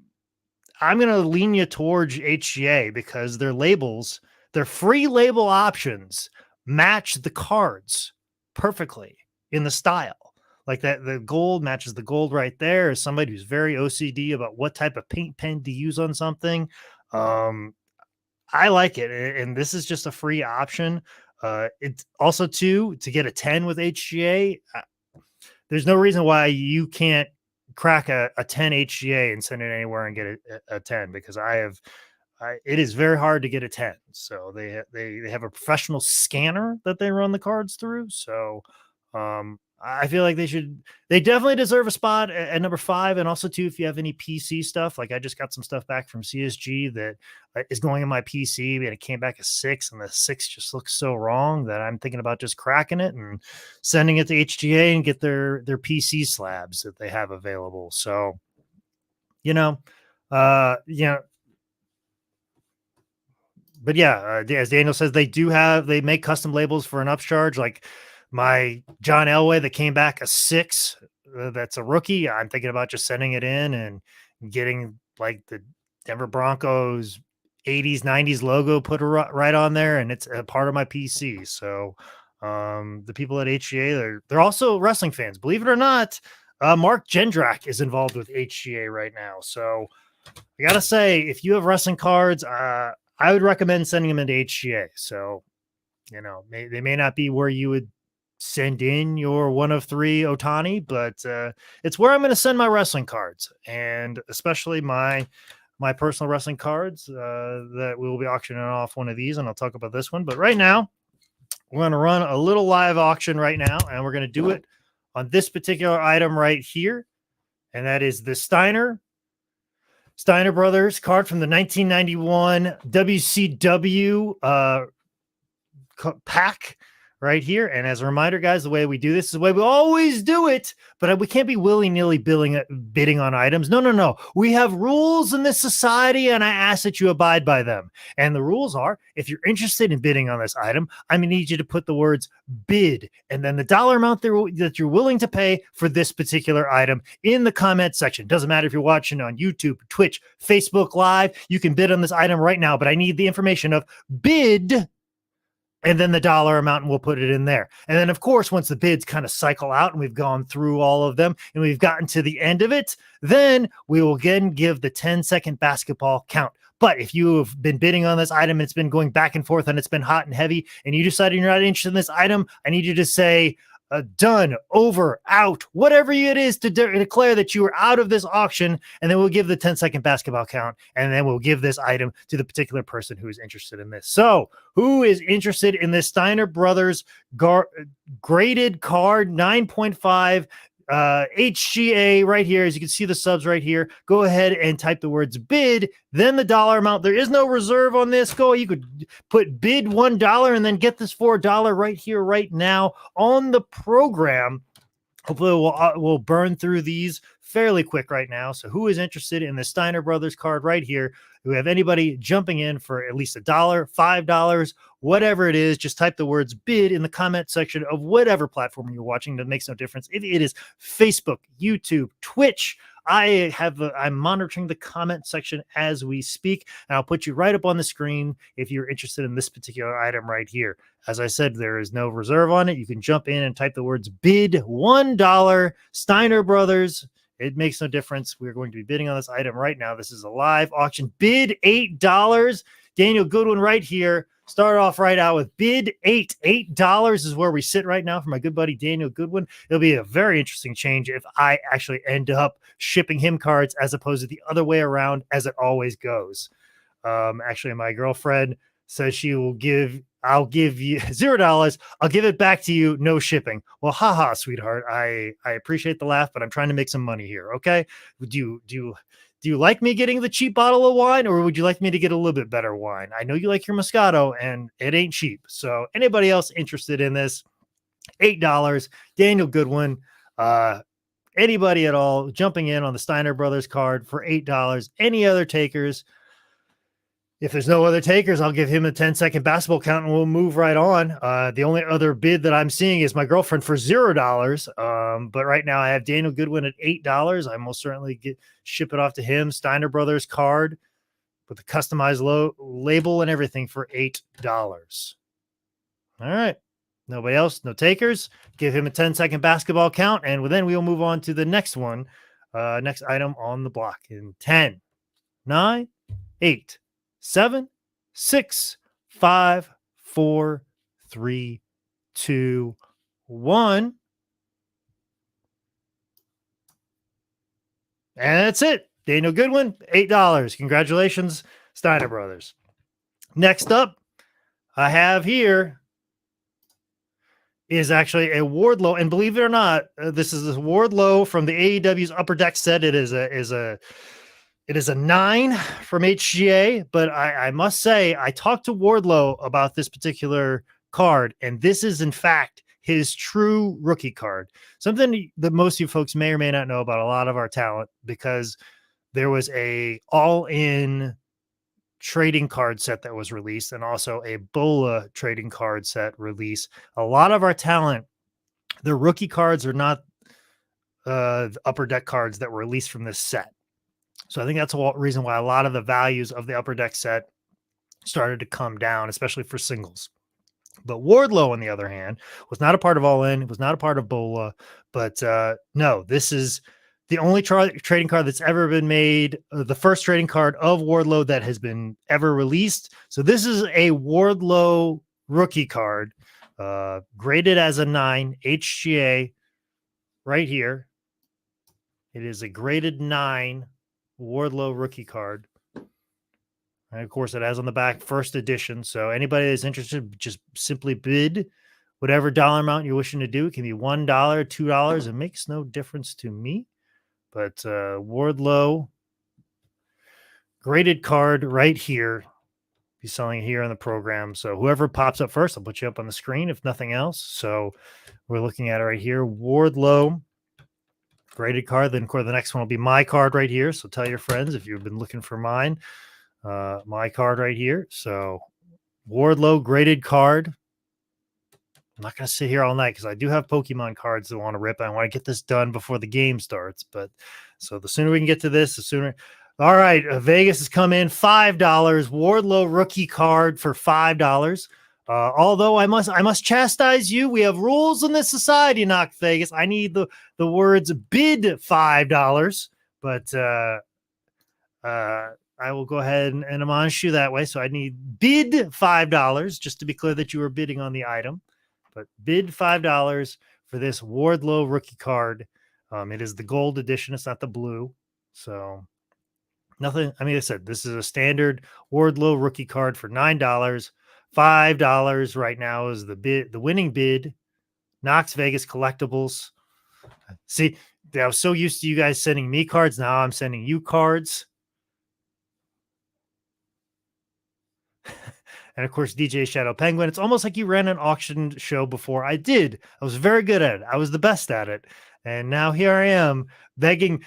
going to lean you towards HGA, because their labels, their free label options, match the cards perfectly in the style. Like that, the gold matches the gold right there. As somebody who's very OCD about what type of paint pen to use on something, I like it, and this is just a free option. It's also, too, to get a 10 with HGA. There's no reason why you can't crack a 10 HGA and send it anywhere and get a 10, because it is very hard to get a 10. So they have a professional scanner that they run the cards through. So I feel like they definitely deserve a spot at number 5. And also, too, if you have any PC stuff, like I just got some stuff back from CSG that is going in my PC, and it came back a 6, and the 6 just looks so wrong that I'm thinking about just cracking it and sending it to HGA and get their PC slabs that they have available. So, you know, but yeah, as Daniel says, they make custom labels for an upcharge. Like my John Elway that came back a 6, that's a rookie. I'm thinking about just sending it in and getting, like, the Denver Broncos 80s, 90s logo put right on there, and it's a part of my PC. So the people at HGA, they're also wrestling fans. Believe it or not, Mark Jendrak is involved with HGA right now. So I got to say, if you have wrestling cards, I would recommend sending them into HGA. So, you know, they may not be where you would send in your 1 of 3 Otani, but it's where I'm going to send my wrestling cards, and especially my personal wrestling cards that we will be auctioning off one of these, and I'll talk about this one. But right now, we're going to run a little live auction right now, and we're going to do it on this particular item right here, and that is the Steiner Steiner Brothers card from the 1991 WCW pack right here. And as a reminder, guys, the way we do this is the way we always do it, but we can't be willy-nilly bidding on items. No. We have rules in this society, and I ask that you abide by them. And the rules are, if you're interested in bidding on this item, I'm going to need you to put the words bid and then the dollar amount that you're willing to pay for this particular item in the comment section. Doesn't matter if you're watching on YouTube, Twitch, Facebook Live, you can bid on this item right now, but I need the information of bid and then the dollar amount, and we'll put it in there. And then, of course, once the bids kind of cycle out and we've gone through all of them and we've gotten to the end of it, then we will again give the 10-second basketball count. But if you have been bidding on this item, it's been going back and forth and it's been hot and heavy, and you decided you're not interested in this item, I need you to say done, over, out, whatever it is to declare that you are out of this auction, and then we'll give the 10-second basketball count, and then we'll give this item to the particular person who is interested in this. So who is interested in this Steiner Brothers graded card 9.5 HGA right here? As you can see the subs right here, go ahead and type the words bid, then the dollar amount. There is no reserve on this. You could put bid $1 and then get this for $1 right here, right now on the program. Hopefully we'll burn through these fairly quick right now. So who is interested in the Steiner Brothers card right here? Do we have anybody jumping in for at least $1, $5, whatever it is? Just type the words bid in the comment section of whatever platform you're watching. That makes no difference. If it is Facebook, YouTube, Twitch, I'm monitoring the comment section as we speak, and I'll put you right up on the screen if you're interested in this particular item right here. As I said, there is no reserve on it. You can jump in and type the words bid $1 Steiner Brothers. It makes no difference. We're going to be bidding on this item right now. This is a live auction. Bid $8. Daniel Goodwin right here. Start off right out with bid $8 is where we sit right now for my good buddy Daniel Goodwin. It'll be a very interesting change if I actually end up shipping him cards as opposed to the other way around, as it always goes. Actually, my girlfriend says I'll give you $0. I'll give it back to you. No shipping. Well, haha, sweetheart. I appreciate the laugh, but I'm trying to make some money here. Okay. Do you like me getting the cheap bottle of wine, or would you like me to get a little bit better wine? I know you like your Moscato, and it ain't cheap. So anybody else interested in this? $8. Daniel Goodwin. Anybody at all jumping in on the Steiner Brothers card for $8? Any other takers? If there's no other takers, I'll give him a 10-second basketball count and we'll move right on. The only other bid that I'm seeing is my girlfriend for $0. But right now I have Daniel Goodwin at $8. I most certainly ship it off to him. Steiner Brothers card with the customized label and everything for $8. All right. Nobody else, no takers. Give him a 10-second basketball count, and then we'll move on to the next one. Next item on the block in 10, 9, 8, 7, 6, 5, 4, 3, 2, 1. And that's it. Daniel Goodwin, $8. Congratulations, Steiner Brothers. Next up, I have here is actually a Wardlow, and believe it or not, this is a Wardlow from the AEW's Upper Deck set. It is a 9 from HGA, but I must say, I talked to Wardlow about this particular card, and this is, in fact, his true rookie card. Something that most of you folks may or may not know about a lot of our talent, because there was a all-in trading card set that was released and also a Bola trading card set release. A lot of our talent, the rookie cards are not the Upper Deck cards that were released from this set. So I think that's a reason why a lot of the values of the Upper Deck set started to come down, especially for singles. But Wardlow, on the other hand, was not a part of All In. It was not a part of Bola. But no, this is the only trading card that's ever been made, the first trading card of Wardlow that has been ever released. So this is a Wardlow rookie card, graded as a 9, HGA, right here. It is a graded 9 Wardlow rookie card. And of course, it has on the back first edition. So anybody that's interested, just simply bid whatever dollar amount you're wishing to do. It can be $1, $2. It makes no difference to me. But Wardlow graded card right here. Be selling it here on the program. So whoever pops up first, I'll put you up on the screen if nothing else. So we're looking at it right here. Wardlow graded card. Then, of course, the next one will be my card right here. So tell your friends if you've been looking for mine. My card right here. So Wardlow graded card. I'm not going to sit here all night because I do have Pokemon cards that I want to rip. I want to get this done before the game starts. But so the sooner we can get to this, the sooner. All right. Vegas has come in $5. Wardlow rookie card for $5. Although I must chastise you. We have rules in this society, Knock Vegas. I need the words bid $5. But I will go ahead and admonish you that way. So I need bid $5 just to be clear that you are bidding on the item. But bid $5 for this Wardlow rookie card. It is the gold edition. It's not the blue. So nothing. I mean, I said this is a standard Wardlow rookie card for $9. $5 right now is the winning bid. Knox Vegas Collectibles. See, I was so used to you guys sending me cards. Now I'm sending you cards. And of course, DJ Shadow Penguin. It's almost like you ran an auction show before. I did. I was very good at it. I was the best at it. And now here I am begging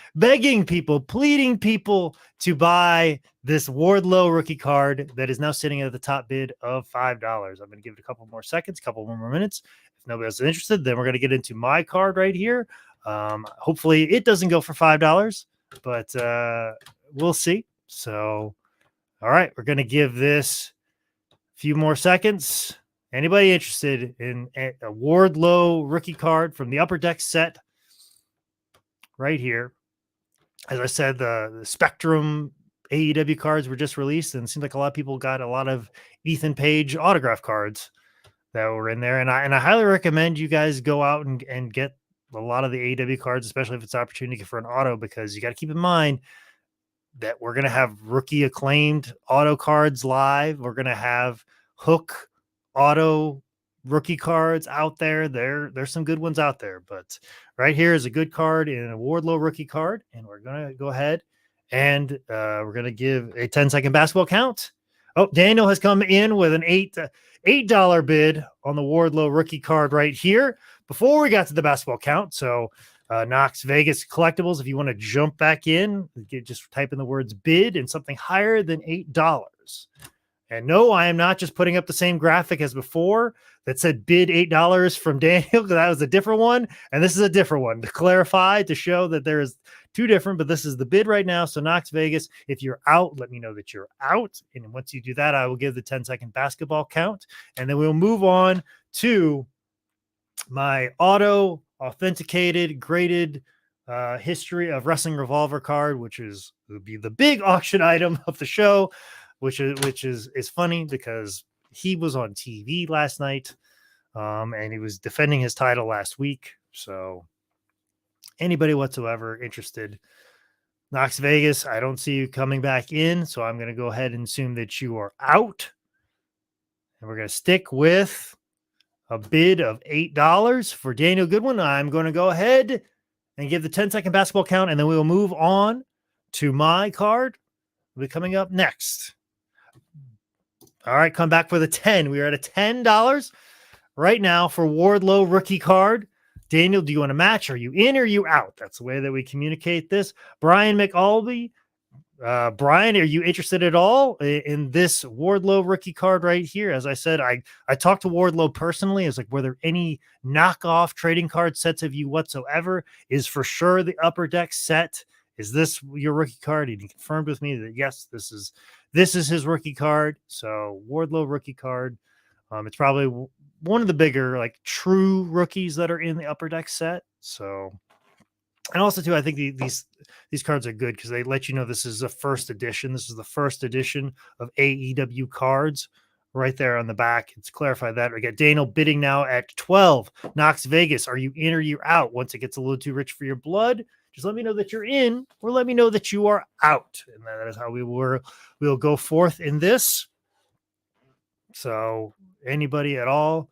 people, pleading people to buy this Wardlow rookie card that is now sitting at the top bid of $5. I'm going to give it a couple more seconds, a couple more minutes. If nobody else is interested, then we're going to get into my card right here. Hopefully it doesn't go for $5, but we'll see. So, all right, we're going to give this few more seconds. Anybody interested in a Wardlow rookie card from the Upper Deck set right here? As I said, the Spectrum AEW cards were just released, and it seems like a lot of people got a lot of Ethan Page autograph cards that were in there. And I highly recommend you guys go out and get a lot of the AEW cards, especially if it's an opportunity for an auto, because you got to keep in mind that we're going to have rookie acclaimed auto cards live. We're going to have Hook auto rookie cards out there. There's some good ones out there, but right here is a good card in a Wardlow rookie card. And we're going to go ahead and we're going to give a 10-second basketball count. Oh, Daniel has come in with an $8 bid on the Wardlow rookie card right here before we got to the basketball count. So Knox Vegas Collectibles, if you want to jump back in, just type in the words bid and something higher than $8. And no, I am not just putting up the same graphic as before that said bid $8 from Daniel, because that was a different one. And this is a different one to clarify, to show that there is two different, but this is the bid right now. So Knox Vegas, if you're out, let me know that you're out. And once you do that, I will give the 10-second basketball count. And then we'll move on to my auto authenticated graded history of Wrestling Revolver card, which would be the big auction item of the show, which is funny because he was on TV last night and he was defending his title last week. So anybody whatsoever interested, Knox Vegas, I don't see you coming back in, so I'm going to go ahead and assume that you are out. And we're going to stick with a bid of $8 for Daniel Goodwin. I'm going to go ahead and give the 10-second basketball count, and then we will move on to my card. Will be coming up next. All right, come back for the 10. We are at a $10 right now for Wardlow rookie card. Daniel, do you want to match? Are you in or are you out? That's the way that we communicate this. Brian McAlvey. Brian, are you interested at all in this Wardlow rookie card right here? As I said, I talked to Wardlow personally. It's like, were there any knockoff trading card sets of you whatsoever? Is for sure the Upper Deck set. Is this your rookie card? And he confirmed with me that yes, this is his rookie card. So Wardlow rookie card. It's probably one of the bigger, like, true rookies that are in the Upper Deck set. So. And also, too, I think these cards are good because they let you know this is the first edition. This is the first edition of AEW cards right there on the back. It's clarified that. We got Daniel bidding now at 12. Knox Vegas, are you in or you're out? Once it gets a little too rich for your blood, just let me know that you're in or let me know that you are out. And that is how we'll go forth in this. So anybody at all.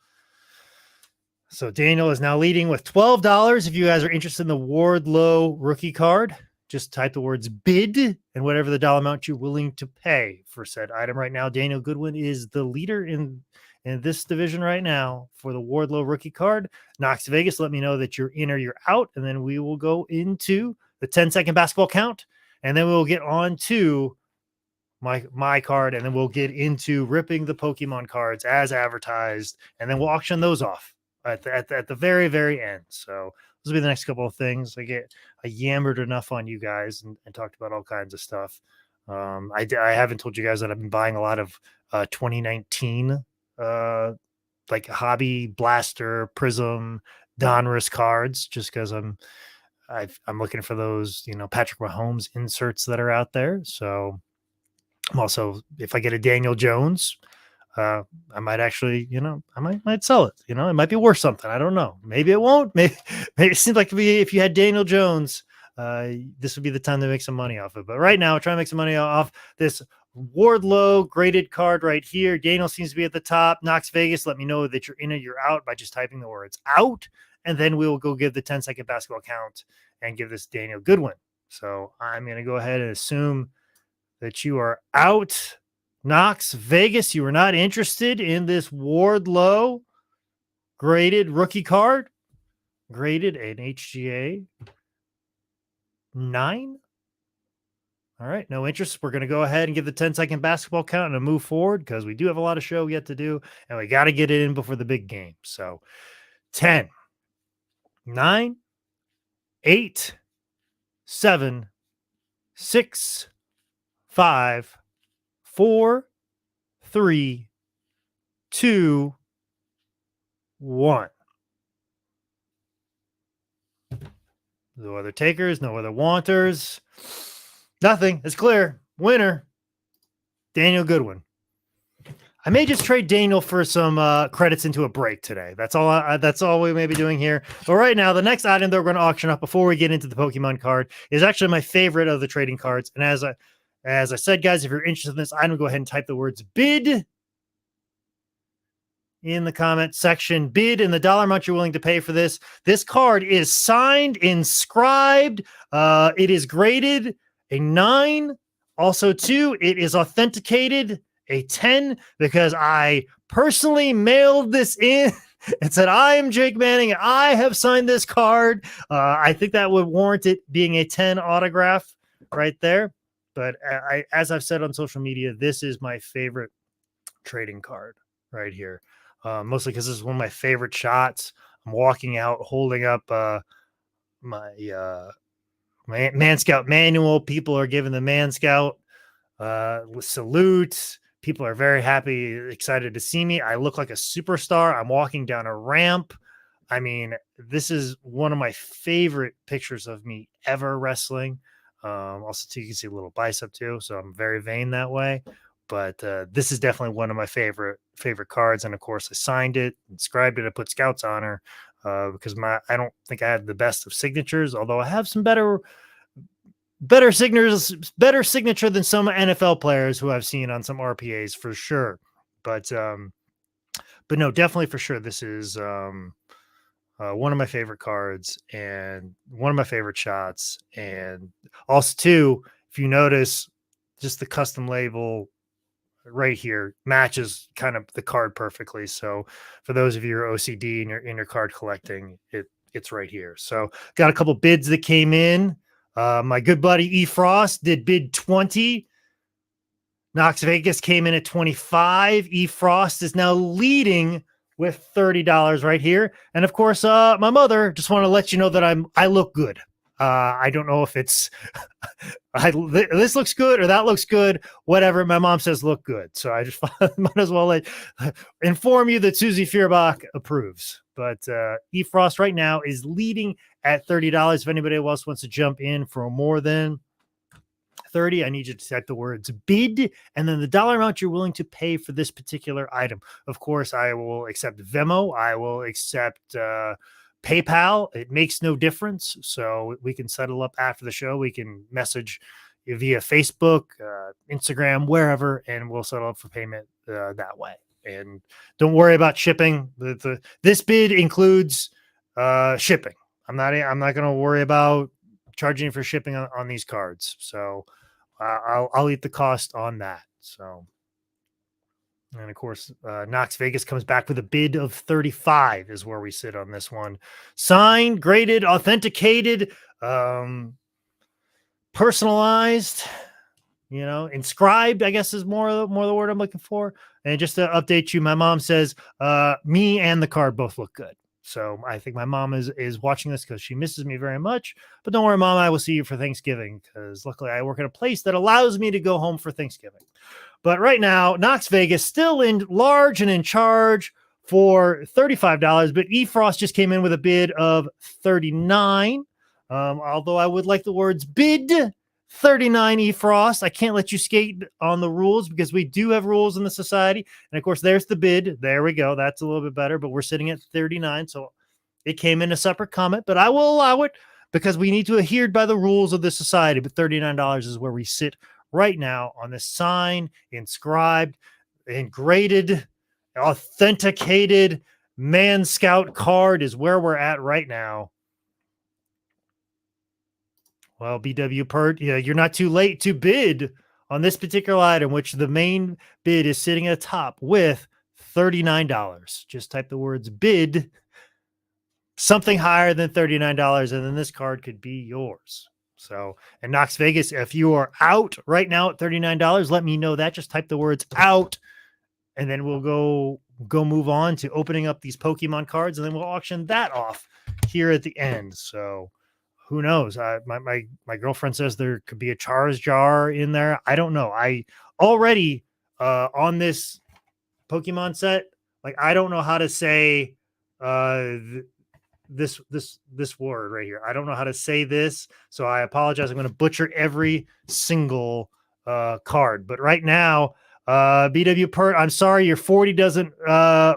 So Daniel is now leading with $12. If you guys are interested in the Wardlow rookie card, just type the words bid and whatever the dollar amount you're willing to pay for said item. Right now, Daniel Goodwin is the leader in this division right now for the Wardlow rookie card. Knox Vegas, let me know that you're in or you're out, and then we will go into the 10-second basketball count, and then we'll get on to my card, and then we'll get into ripping the Pokemon cards as advertised, and then we'll auction those off at the very, very end. So those will be the next couple of things. I yammered enough on you guys and talked about all kinds of stuff. I haven't told you guys that I've been buying a lot of 2019 like Hobby Blaster, Prism, Donruss cards, just because I'm looking for those, Patrick Mahomes inserts that are out there. So I'm also, if I get a Daniel Jones, I might actually, I might sell it. It might be worth something. I don't know. Maybe it won't. Maybe it seems like if you had Daniel Jones, this would be the time to make some money off it. But right now, try to make some money off this Wardlow graded card right here. Daniel seems to be at the top. Knox Vegas, let me know that you're in or you're out by just typing the words out. And then we will go give the 10-second basketball count and give this Daniel Goodwin. So I'm going to go ahead and assume that you are out. Knox Vegas, you are not interested in this Wardlow graded rookie card. Graded an HGA 9. All right, no interest. We're going to go ahead and give the 10-second basketball count and move forward because we do have a lot of show yet to do, and we got to get it in before the big game. So 10, 9, 8, 7, 6, 5, 4, 3, 2, 1. No other takers, no other wanters. Nothing. It's clear. Winner, Daniel Goodwin. I may just trade Daniel for some credits into a break today. That's all we may be doing here. But right now, the next item that we're going to auction up before we get into the Pokemon card is actually my favorite of the trading cards. And as I said, guys, if you're interested in this item, go ahead and type the words bid in the comment section. Bid and the dollar amount you're willing to pay for this. This card is signed, inscribed. It is graded a 9. Also, 2, it is authenticated a 10 because I personally mailed this in and said, I am Jake Manning and I have signed this card. I think that would warrant it being a 10 autograph right there. But as I've said on social media, this is my favorite trading card right here. Mostly because this is one of my favorite shots. I'm walking out holding up my Man Scout manual. People are giving the Man Scout salute. People are very happy, excited to see me. I look like a superstar. I'm walking down a ramp. I mean, this is one of my favorite pictures of me ever wrestling. Also, too, you can see a little bicep too. So I'm very vain that way. But this is definitely one of my favorite cards. And of course, I signed it, inscribed it. I put Scout's honor because I don't think I had the best of signatures, although I have some better signature than some NFL players who I've seen on some RPAs for sure. But no, definitely for sure. This is one of my favorite cards and one of my favorite shots. And also too, if you notice, just the custom label right here matches kind of the card perfectly. So for those of you who are OCD and you're in your card collecting, it's right here. So got a couple bids that came in. My good buddy E Frost did bid 20. Knox Vegas came in at 25. E Frost is now leading with $30 right here. And of course, my mother just want to let you know that I look good. I don't know if it's this looks good or that looks good, whatever. My mom says look good. So I just might as well inform you that Susie Feuerbach approves. But E Frost right now is leading at $30. If anybody else wants to jump in for more than 30, I need you to type the words bid and then the dollar amount you're willing to pay for this particular item. Of course, I will accept Venmo. I will accept PayPal. It makes no difference. So we can settle up after the show. We can message via Facebook, Instagram, wherever, and we'll settle up for payment that way. And don't worry about shipping. This bid includes shipping. I'm not going to worry about charging for shipping on these cards. So I'll eat the cost on that. So, and of course, Knox Vegas comes back with a bid of 35 is where we sit on this one. Signed, graded, authenticated, personalized, inscribed, I guess is more the word I'm looking for. And just to update you, my mom says me and the card both look good. So I think my mom is watching this because she misses me very much. But don't worry, Mom, I will see you for Thanksgiving because luckily I work at a place that allows me to go home for Thanksgiving. But right now, Knox Vegas still in large and in charge for $35. But eFrost just came in with a bid of $39. Although I would like the words bid 39 eFrost. I can't let you skate on the rules because we do have rules in the society. And of course, there's the bid. There we go. That's a little bit better, but we're sitting at 39. So it came in a separate comment, but I will allow it because we need to adhere by the rules of the society. But $39 is where we sit right now on this signed, inscribed, and graded, authenticated Man Scout card is where we're at right now. Well, BW Pert, you're not too late to bid on this particular item, which the main bid is sitting at the top with $39. Just type the words bid, something higher than $39, and then this card could be yours. So, and Knox Vegas, if you are out right now at $39, let me know that. Just type the words out, and then we'll go move on to opening up these Pokemon cards, and then we'll auction that off here at the end. So, who knows? My girlfriend says there could be a Charizard in there. I don't know. I already on this Pokemon set, like I don't know how to say this word right here. I don't know how to say this, so I apologize. I'm going to butcher every single card. But right now, BW Pert, I'm sorry, your 40 doesn't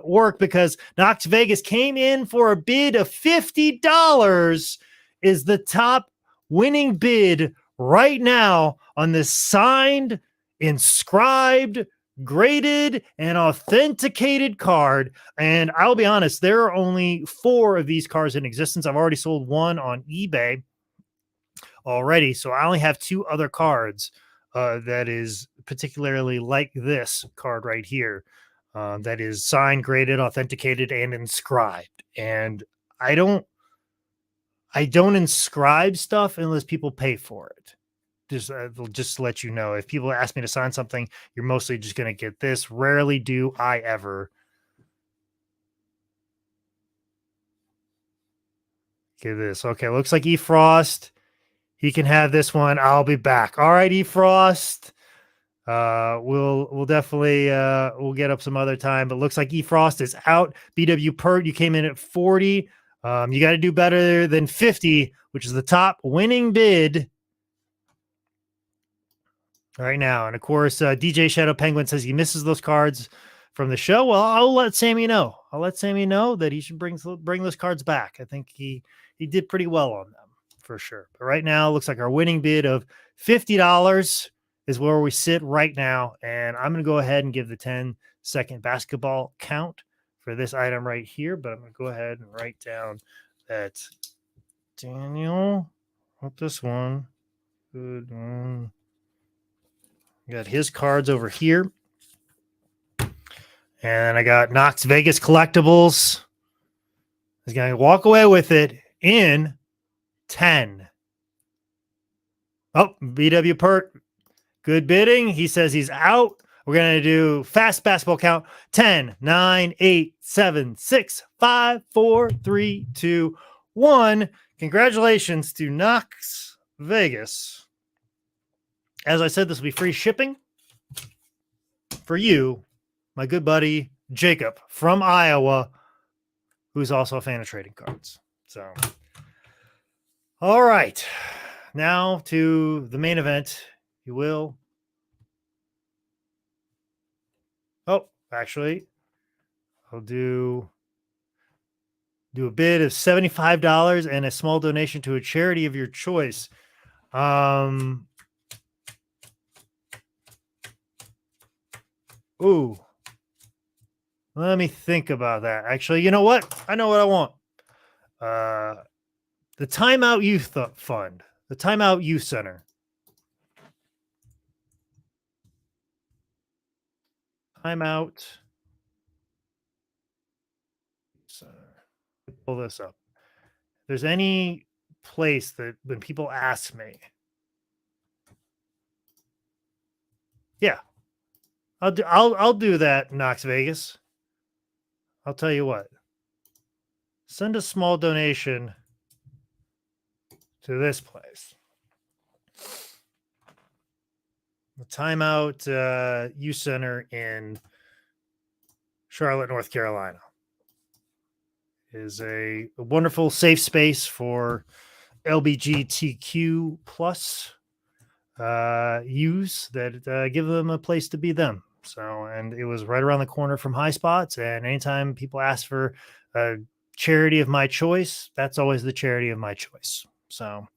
work because Knox Vegas came in for a bid of $50. Is the top winning bid right now on this signed, inscribed, graded, and authenticated card. And I'll be honest, there are only 4 of these cards in existence. I've already sold one on eBay already. So I only have 2 other cards that is particularly like this card right here that is signed, graded, authenticated, and inscribed. And I don't inscribe stuff unless people pay for it. Just to let you know, if people ask me to sign something, you're mostly just going to get this. Rarely do I ever get this. Okay, looks like eFrost. He can have this one. I'll be back. All right, eFrost. We'll definitely we'll get up some other time, but looks like eFrost is out. BW Pert, you came in at 40. You got to do better than 50, which is the top winning bid right now. And of course, DJ Shadow Penguin says he misses those cards from the show. Well, I'll let Sammy know. I'll let Sammy know that he should bring those cards back. I think he did pretty well on them for sure. But right now, it looks like our winning bid of $50 is where we sit right now. And I'm going to go ahead and give the 10-second basketball count for this item right here, but I'm going to go ahead and write down that Daniel, not this one. Good one. Got his cards over here. And I got Knox Vegas Collectibles. He's going to walk away with it in 10. Oh, BW Pert. Good bidding. He says he's out. We're going to do fast basketball count. 10, 9, 8, 7, 6, 5, 4, 3, 2, 1. Congratulations to Knox Vegas. As I said, this will be free shipping for you, my good buddy Jacob from Iowa, who's also a fan of trading cards. So, all right. Now to the main event, you will. Oh, actually, I'll do a bid of $75 and a small donation to a charity of your choice. Ooh, let me think about that. Actually, you know what? I know what I want. The Timeout Youth Fund. The Timeout Youth Center. Timeout Center. Pull this up. If there's any place that when people ask me, yeah, I'll do that, Knox Vegas. I'll tell you what. Send a small donation to this place. The Timeout Youth Center in Charlotte, North Carolina is a wonderful safe space for LGBTQ plus youths that give them a place to be them. So, and it was right around the corner from High Spots. And anytime people ask for a charity of my choice, that's always the charity of my choice. So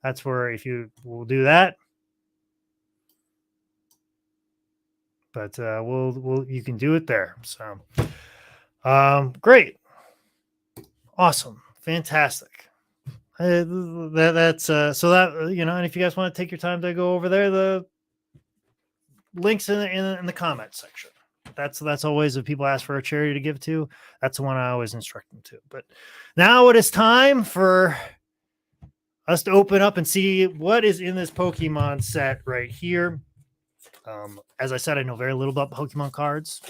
that's where, if you will do that, but you can do it there. So great, awesome, fantastic. That's so that, you know, and if you guys want to take your time to go over there, the links in the comment section. That's always, if people ask for a charity to give to, that's the one I always instruct them to. But now it is time for us to open up and see what is in this Pokemon set right here. As I said, I know very little about Pokemon cards.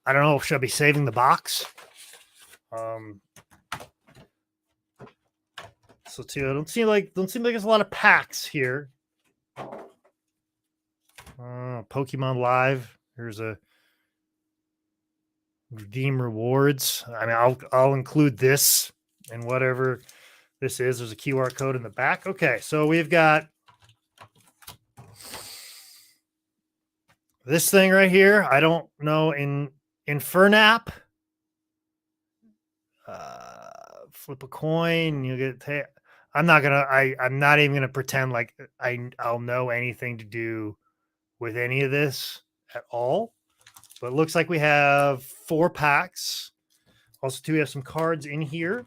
I don't know if should I be saving the box. So too, don't seem like there's a lot of packs here. Pokemon Live. Here's a redeem rewards. I mean, I'll include this and whatever this is. There's a QR code in the back. Okay, so we've got this thing right here. I don't know, in Infernap. Flip a coin, you get. I'm not even gonna pretend like I'll know anything to do with any of this at all. But it looks like we have 4 packs. Also, we have some cards in here.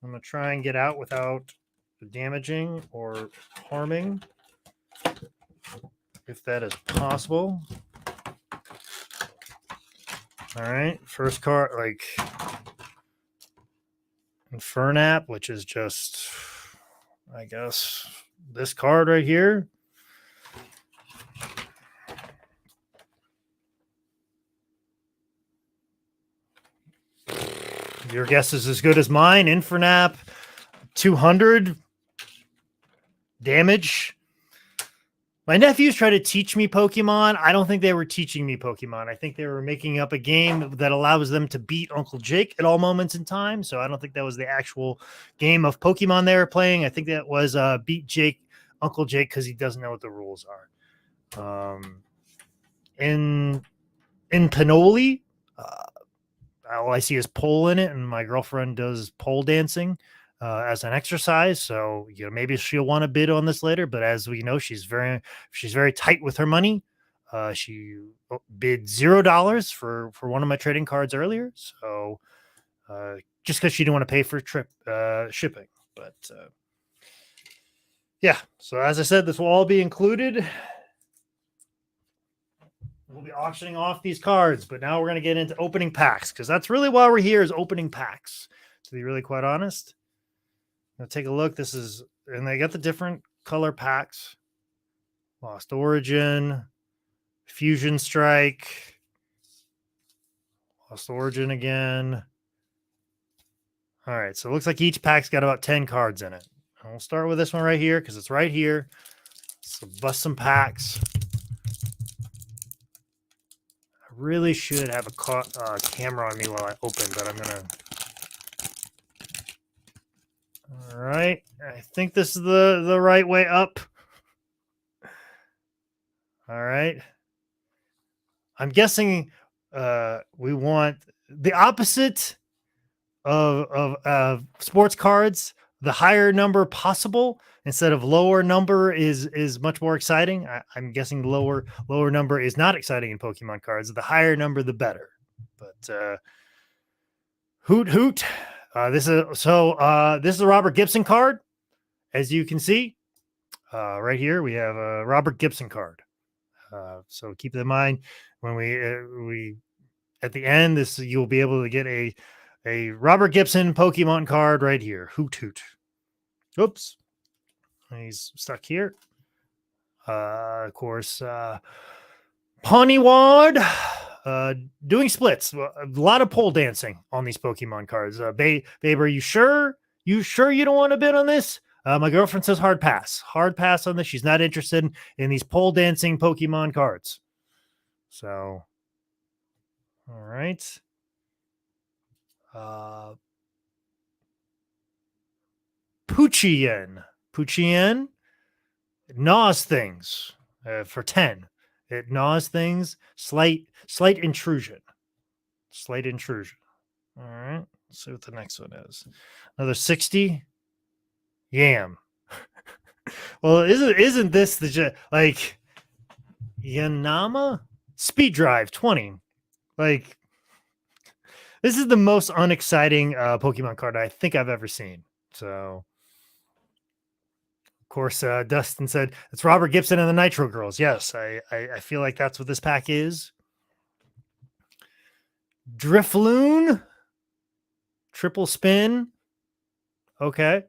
I'm gonna try and get out without damaging or harming, if that is possible. All right, first card, like Infernap, which is just, I guess, this card right here. Your guess is as good as mine. Infernap, 200 damage. My nephews try to teach me Pokemon. I don't think they were teaching me Pokemon. I think they were making up a game that allows them to beat Uncle Jake at all moments in time. So I don't think that was the actual game of Pokemon they were playing. I think that was beat Uncle Jake, because he doesn't know what the rules are. In Pinoli, all I see is pole in it, and my girlfriend does pole dancing as an exercise. So, you know, maybe she'll want to bid on this later, but as we know, she's very tight with her money. She bid $0 for one of my trading cards earlier. So just because she didn't want to pay for shipping. But yeah, so as I said, this will all be included. We'll be auctioning off these cards, but now we're going to get into opening packs, because that's really why we're here, is opening packs, to be really quite honest. Now take a look. This is, and they got the different color packs. Lost Origin, Fusion Strike, Lost Origin again. All right, so it looks like each pack's got about 10 cards in it. And we'll start with this one right here, because it's right here. So bust some packs. I really should have a camera on me while I open, but I'm going to... All right, I think this is the right way up. All right. I'm guessing we want the opposite of sports cards. The higher number possible instead of lower number is much more exciting. I'm guessing the lower number is not exciting in Pokemon cards. The higher number, the better. But hoot hoot. This is a Robert Gibson card. as you can see, right here, we have a Robert Gibson card. So keep that in mind when we at the end, this you'll be able to get a Robert Gibson Pokemon card right here. Hoot hoot. Oops. He's stuck here. Of course, Pawniard doing splits. A lot of pole dancing on these Pokemon cards. Babe, are you sure? You sure you don't want to bid on this? My girlfriend says hard pass. Hard pass on this. She's not interested in these pole dancing Pokemon cards. So, all right. Poochien. Poochien gnaws things for 10. It gnaws things. Slight intrusion. Slight intrusion. All right. Let's see what the next one is. Another 60. Yam. Well, isn't this the like Yanama? Speed Drive 20. Like, this is the most unexciting Pokemon card I think I've ever seen. So, of course, Dustin said it's Robert Gibson and the Nitro Girls. Yes, I feel like that's what this pack is. Drifloon, triple spin. Okay.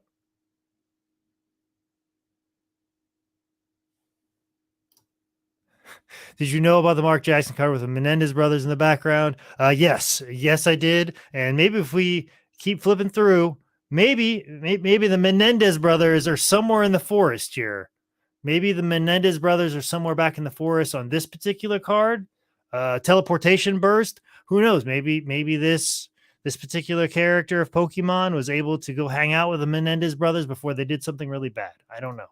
Did you know about the Mark Jackson card with the Menendez brothers in the background? Yes, I did. And maybe if we keep flipping through, maybe the Menendez brothers are somewhere in the forest here. Maybe the Menendez brothers are somewhere back in the forest on this particular card. Teleportation burst. Who knows? Maybe this particular character of Pokemon was able to go hang out with the Menendez brothers before they did something really bad. I don't know.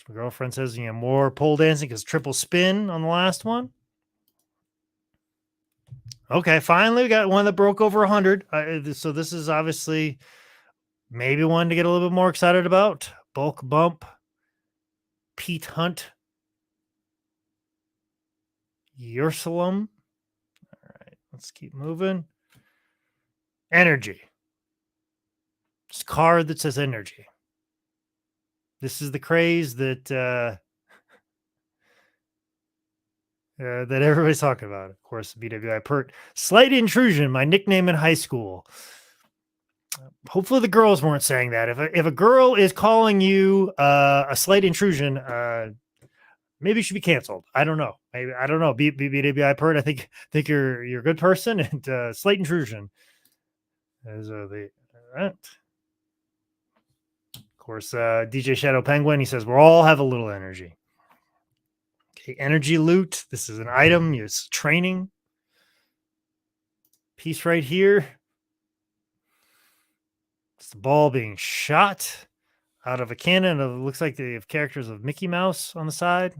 My girlfriend says, more pole dancing because triple spin on the last one. Okay, finally we got one that broke over 100. So this is obviously maybe one to get a little bit more excited about. Bulk Bump, Pete Hunt, Ursulum. All right, let's keep moving. Energy. Just card that says energy. This is the craze that that everybody's talking about. Of course, BWI Pert. Slight intrusion, my nickname in high school. Hopefully the girls weren't saying that. If a girl is calling you a slight intrusion, maybe you should be canceled. I don't know. I don't know. BWI Pert, I think you're a good person, and slight intrusion is the right. Of course, DJ Shadow Penguin, he says we'll all have a little energy. Okay, energy loot. This is an item. It's training. Piece right here. It's the ball being shot out of a cannon. It looks like they have characters of Mickey Mouse on the side,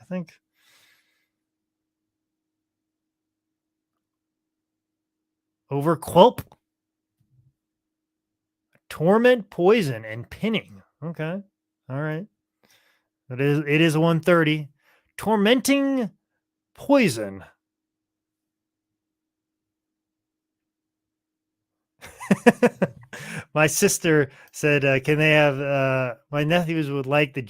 I think. Overquilp. Torment, poison, and pinning. Okay. All right. It is a 130. Tormenting poison. My sister said, can they have my nephews would like the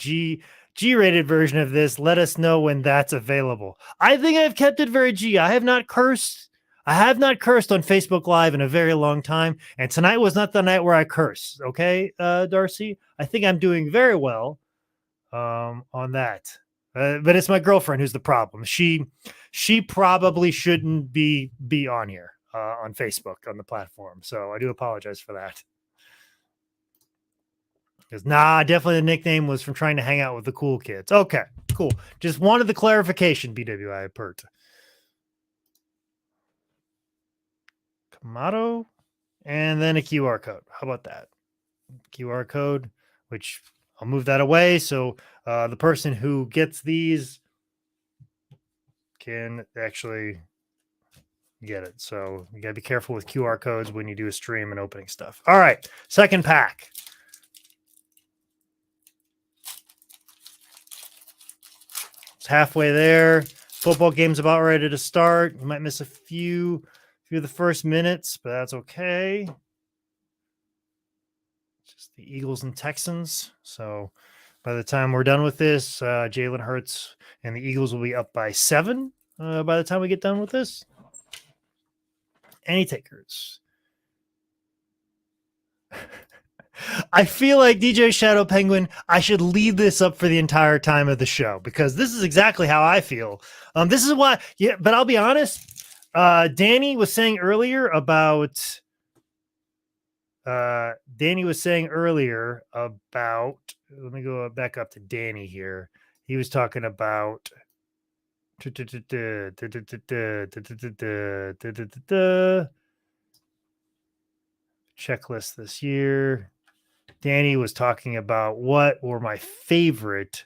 G-rated version of this. Let us know when that's available. I think I've kept it very G. I have not cursed on Facebook Live in a very long time, and tonight was not the night where I curse. Okay, Darcy? I think I'm doing very well on that. But it's my girlfriend who's the problem. She probably shouldn't be on here on Facebook on the platform. So I do apologize for that. Because definitely the nickname was from trying to hang out with the cool kids. Okay, cool. Just wanted the clarification, BWI Pert. Kamado, and then a QR code. How about that? QR code, which I'll move that away. So the person who gets these can actually get it. So you gotta be careful with QR codes when you do a stream and opening stuff. All right, second pack. It's halfway there. Football game's about ready to start. You might miss a few of the first minutes, but that's okay. Just the Eagles and Texans. So by the time we're done with this, Jalen Hurts and the Eagles will be up by 7 by the time we get done with this. Any takers? I feel like DJ Shadow Penguin, I should lead this up for the entire time of the show because this is exactly how I feel. This is why, yeah, but I'll be honest. Danny was saying earlier about let me go back up to Danny here. He was talking about checklist this year. Danny was talking about what were my favorite.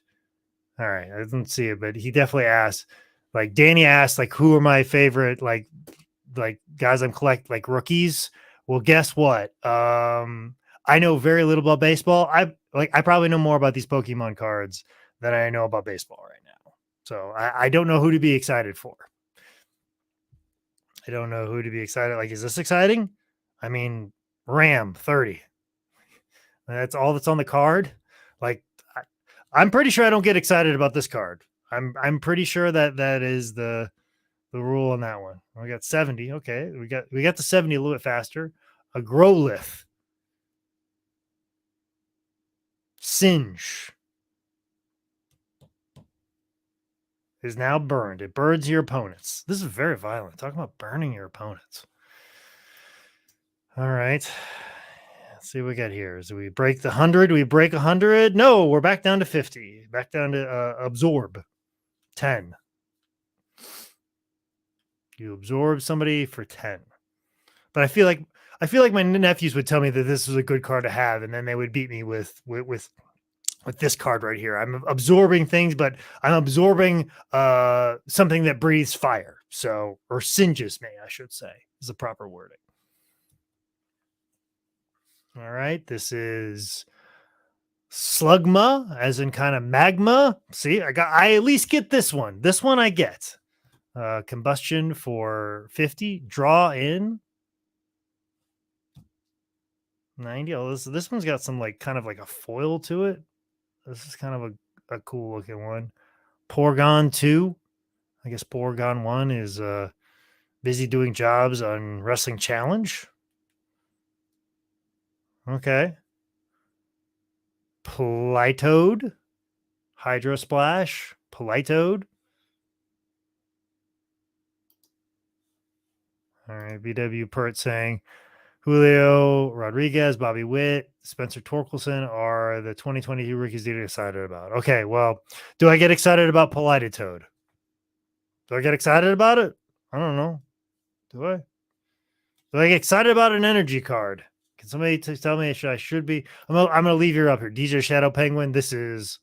All right, I didn't see it, but he definitely asked. Like Danny asked, like, who are my favorite, like guys I'm collect like rookies. Well, guess what? I know very little about baseball. I probably know more about these Pokemon cards than I know about baseball right now. So I don't know who to be excited for. I don't know who to be excited. Like, is this exciting? I mean, Ram 30. That's all that's on the card. Like, I'm pretty sure I don't get excited about this card. I'm pretty sure that is the rule on that one. We got 70. Okay, we got the 70 a little bit faster. A Growlithe. Singe is now burned. It burns your opponents. This is very violent. Talking about burning your opponents. All right. Let's see what we got here. So we break the 100. We break 100. No, we're back down to 50. Back down to absorb 10. You absorb somebody for 10. But I feel like my nephews would tell me that this was a good card to have, and then they would beat me with this card right here. I'm absorbing things, but I'm absorbing something that breathes fire. So, or singes me, I should say, is the proper wording. All right, this is Slugma, as in kind of magma. See, I at least get this one. This one I get. Combustion for 50. Draw in 90. Oh, this one's got some like kind of like a foil to it. This is kind of a cool looking one. Porygon 2. I guess Porygon 1 is busy doing jobs on Wrestling Challenge. Okay. Politoed. Hydro Splash. Politoed. All right. VW Pert saying Julio Rodriguez, Bobby Witt, Spencer Torkelson are the 2022 rookies to get excited about. Okay, well, do I get excited about Politoed? Do I get excited about it? I don't know. Do I? Do I get excited about an energy card? Can somebody tell me I should be? I'm gonna leave you up here. DJ Shadow Penguin. This is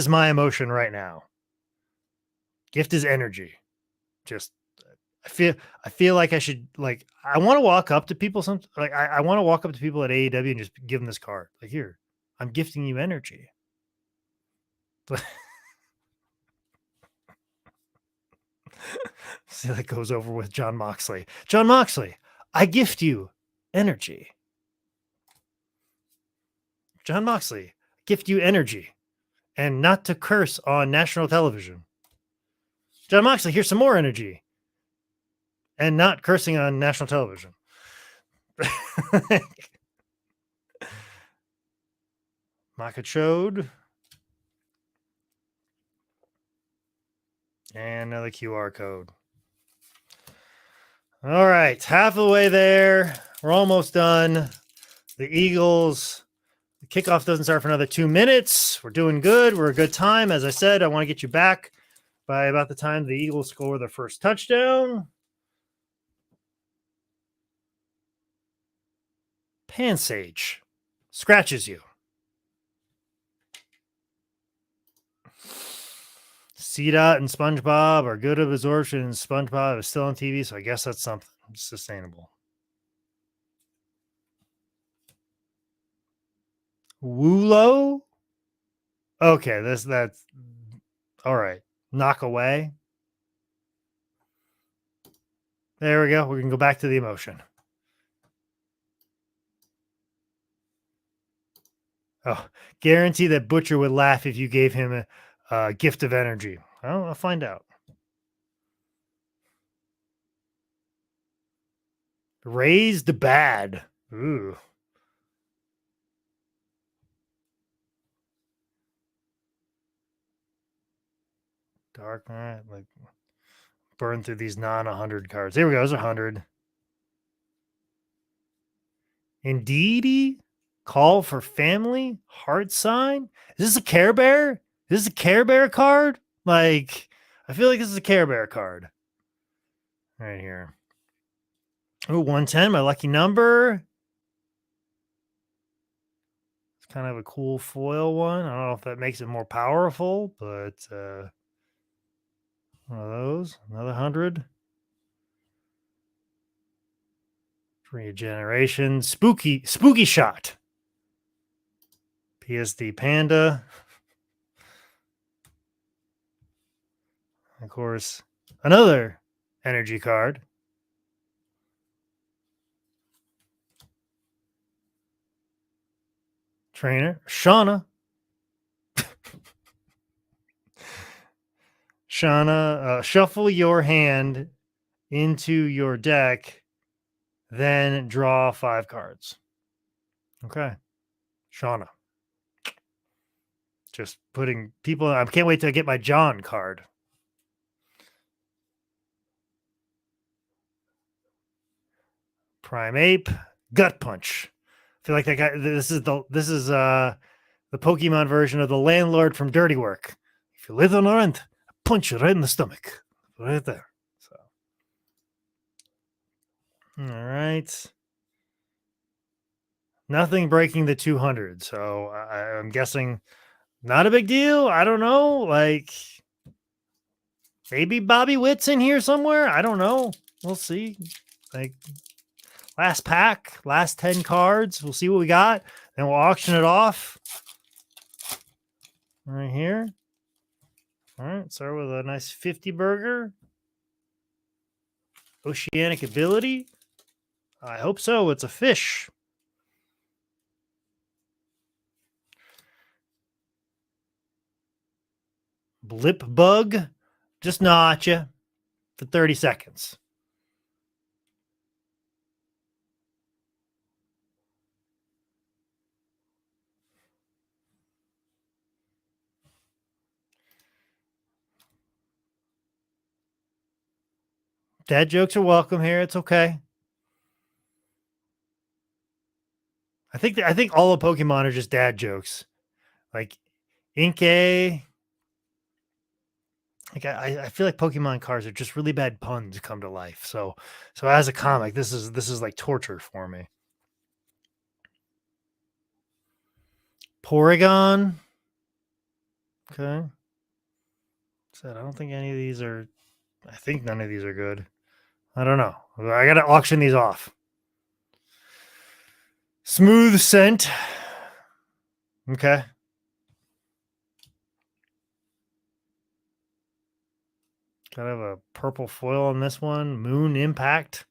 my emotion right now. Gift is energy. Just I feel like I should like I want to walk up to people I want to walk up to people at AEW and just give them this card. Like, here, I'm gifting you energy. See, that goes over with John Moxley. John Moxley, I gift you energy. John Moxley, gift you energy and not to curse on national television. John Moxley, here's some more energy and not cursing on national television. Makachode. And another QR code. All right, half of the way there. We're almost done. The Eagles, the kickoff doesn't start for another 2 minutes. We're doing good. We're a good time. As I said, I want to get you back by about the time the Eagles score their first touchdown. Pansage scratches you. CDOT and SpongeBob are good of absorption, and SpongeBob is still on TV, so I guess that's something sustainable. Wulo? Okay, that's all right. Knock away. There we go. We can go back to the emotion. Oh, guarantee that Butcher would laugh if you gave him a gift of energy. Well, I'll find out. Raised bad. Ooh. Dark Knight. Like burn through these non-100 cards. Here we go. There's 100. Indeedy. Call for family. Heart sign. Is this a Care Bear? Is this a Care Bear card? Like, I feel like this is a Care Bear card. Right here. Oh, 110, my lucky number. It's kind of a cool foil one. I don't know if that makes it more powerful, but one of those. Another 100. Regeneration. Spooky shot. PSD Panda. Of course, another energy card. Trainer. Shauna. Shauna, shuffle your hand into your deck, then draw 5 cards. Okay. Shauna. Just putting people, I can't wait to get my John card. Prime Ape, Gut Punch. I feel like that guy, this is the Pokemon version of the landlord from Dirty Work. If you live on the rent, I punch you right in the stomach. Right there. So, all right. Nothing breaking the 200. So I'm guessing not a big deal. I don't know. Like maybe Bobby Witt's in here somewhere. I don't know. We'll see. Like last pack, last 10 cards. We'll see what we got. Then we'll auction it off. Right here. All right. Start with a nice 50 burger. Oceanic ability. I hope so. It's a fish. Blip bug. Just gnaw at you for 30 seconds. Dad jokes are welcome here. It's okay. I think all of Pokemon are just dad jokes. Like Inkay. Like I feel like Pokemon cards are just really bad puns come to life. So as a comic, this is like torture for me. Porygon. Okay. Said I don't think any of these are. I think none of these are good. I don't know. I gotta auction these off. Smooth Scent. Okay. Kind of a purple foil on this one. Moon Impact.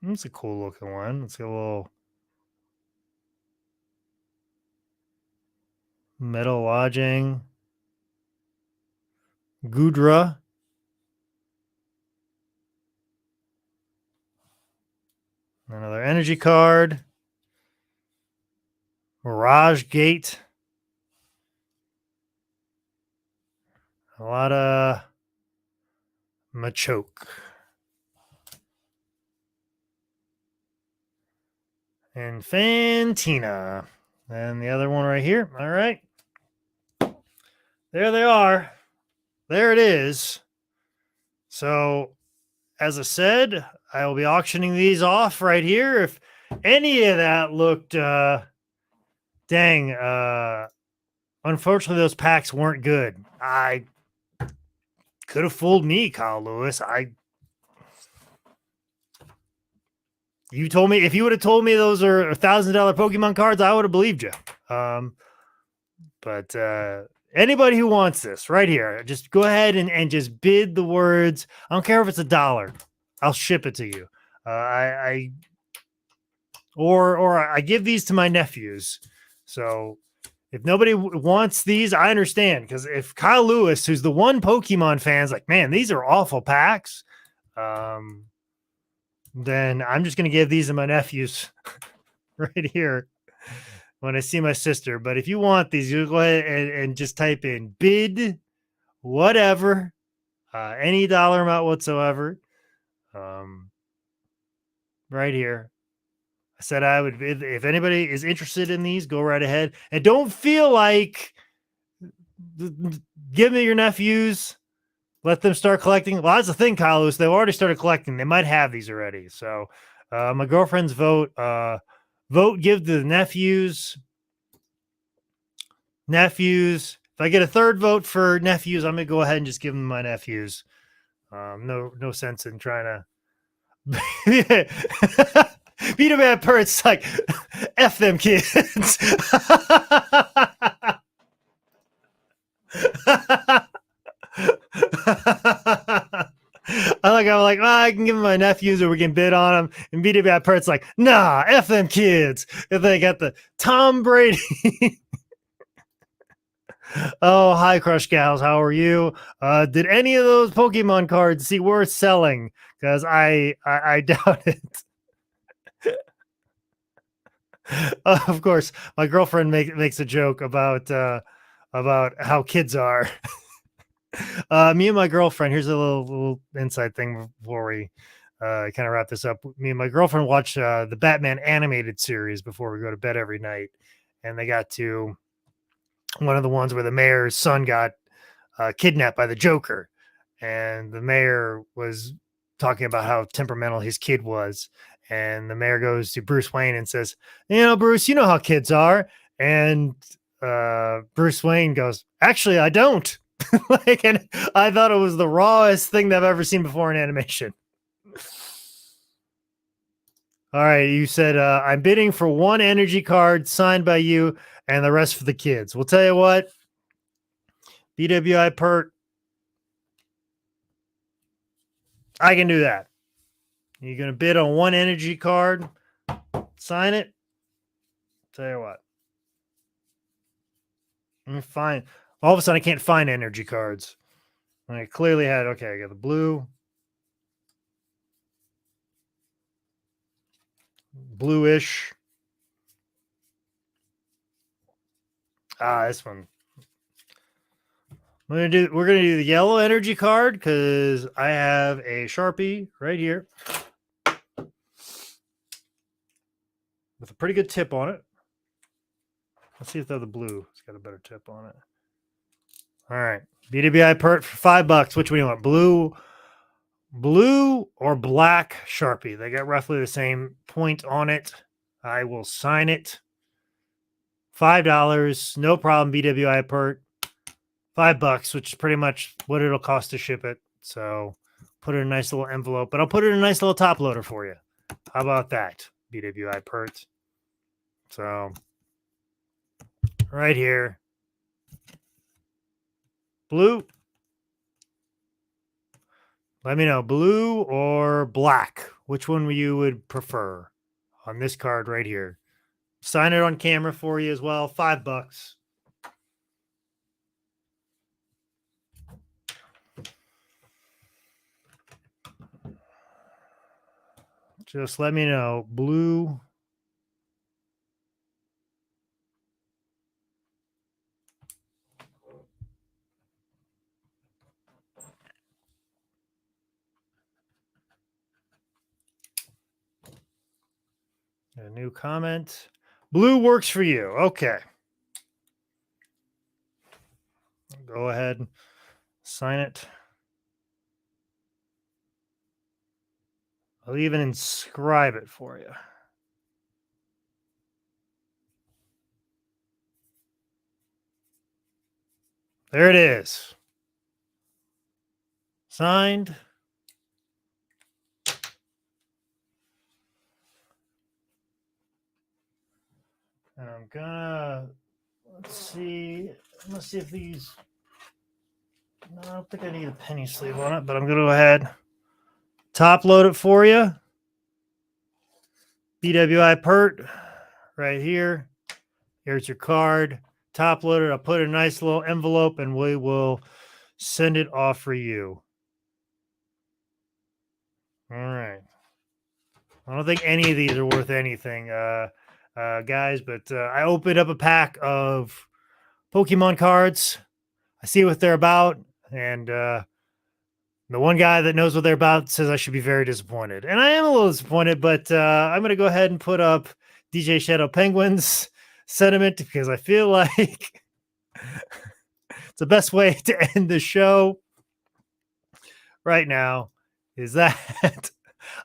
It's a cool looking one. It's got a little metal lodging. Gudra. Another energy card. Mirage Gate. A lot of Machoke. And Fantina. And the other one right here. All right. There they are. There it is. So, as I said, I will be auctioning these off right here. If any of that looked, unfortunately, those packs weren't good. I could have fooled me, Kyle Lewis. You told me, if you would have told me those are $1,000 Pokemon cards, I would have believed you. But anybody who wants this right here, just go ahead and just bid the words. I don't care if it's $1. I'll ship it to you. I or I give these to my nephews. So if nobody wants these, I understand. Because if Kyle Lewis, who's the one Pokemon fan, is like, man, these are awful packs, then I'm just going to give these to my nephews right here when I see my sister. But if you want these, you go ahead and just type in bid whatever, any dollar amount whatsoever, right here. I said I would, if anybody is interested in these, go right ahead. And don't feel like, give me your nephews, let them start collecting. Well, that's the thing, Kyle Lewis. They've already started collecting. They might have these already. So my girlfriend's vote, give to the nephews. Nephews. If I get a third vote for nephews, I'm going to go ahead and just give them my nephews. No sense in trying to beat a man per. It's like, F them kids. I'm like, I can give them my nephews or we can bid on them. And beat a bad per. It's like, nah, F them kids. If they got the Tom Brady. Oh, hi, Crush Gals. How are you? Did any of those Pokemon cards see worth selling? Because I doubt it. Of course, my girlfriend makes a joke about how kids are. Me and my girlfriend. Here's a little inside thing before we kind of wrap this up. Me and my girlfriend watch the Batman animated series before we go to bed every night, and they got to one of the ones where the mayor's son got kidnapped by the Joker, and the mayor was talking about how temperamental his kid was. And the mayor goes to Bruce Wayne and says, Bruce, you know how kids are. And Bruce Wayne goes, actually, I don't. And I thought it was the rawest thing that I've ever seen before in animation. All right. You said, I'm bidding for one energy card signed by you and the rest for the kids. We'll tell you what, BWI Pert, I can do that. You're going to bid on one energy card, sign it. Tell you what. Let me find. All of a sudden, I can't find energy cards. I clearly had, okay, I got the blue. Bluish. This one. We're gonna do the yellow energy card because I have a Sharpie right here with a pretty good tip on it. Let's see if they're the blue. It's got a better tip on it. All right, BWI Pert for $5. Which one do you want? Blue or black Sharpie? They got roughly the same point on it. I will sign it. $5, no problem. BWI Pert. $5, which is pretty much what it'll cost to ship it. So put it in a nice little envelope, but I'll put it in a nice little top loader for you. How about that, BWI Pert? So right here, blue. Let me know, blue or black. Which one you would prefer on this card right here? Sign it on camera for you as well. $5. Just let me know. Blue. A new comment. Blue works for you. Okay. Go ahead. Sign it. I'll even inscribe it for you. There it is. Signed. And I'm gonna, let's see if these, no, I don't think I need a penny sleeve on it, but I'm gonna go ahead, top load it for you. BWI Pert right here. Here's your card, top loaded. I'll put a nice little envelope and we will send it off for you. All right. I don't think any of these are worth anything, guys, but I opened up a pack of Pokemon cards. I see what they're about, and the one guy that knows what they're about says I should be very disappointed. And I am a little disappointed, but I'm going to go ahead and put up DJ Shadow Penguins sentiment because I feel like it's the best way to end the show right now is that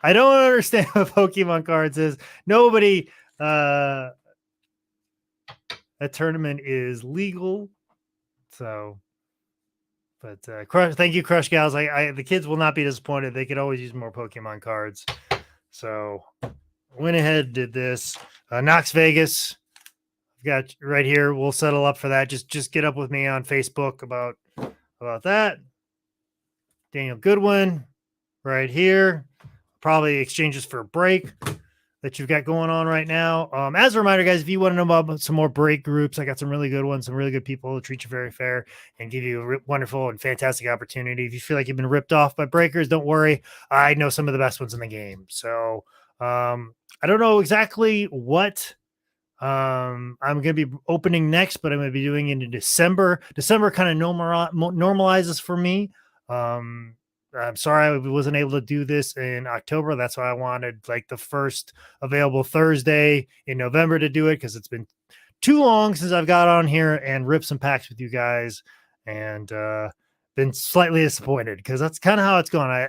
I don't understand what Pokemon cards is. Nobody, a tournament is legal. So, but Crush, thank you, Crush Gals. The kids will not be disappointed. They could always use more Pokemon cards. So, went ahead, did this. Knox Vegas, I've got right here. We'll settle up for that. Just get up with me on Facebook about that. Daniel Goodwin, right here. Probably exchanges for a break that you've got going on right now. As a reminder, guys, if you want to know about some more break groups, I got some really good ones, some really good people who treat you very fair and give you a wonderful and fantastic opportunity. If you feel like you've been ripped off by breakers, don't worry. I know some of the best ones in the game. So I don't know exactly what I'm going to be opening next, but I'm going to be doing it in December. December kind of normalizes for me. I'm sorry I wasn't able to do this in October. That's why I wanted like the first available Thursday in November to do it because it's been too long since I've got on here and ripped some packs with you guys and been slightly disappointed because that's kind of how it's going.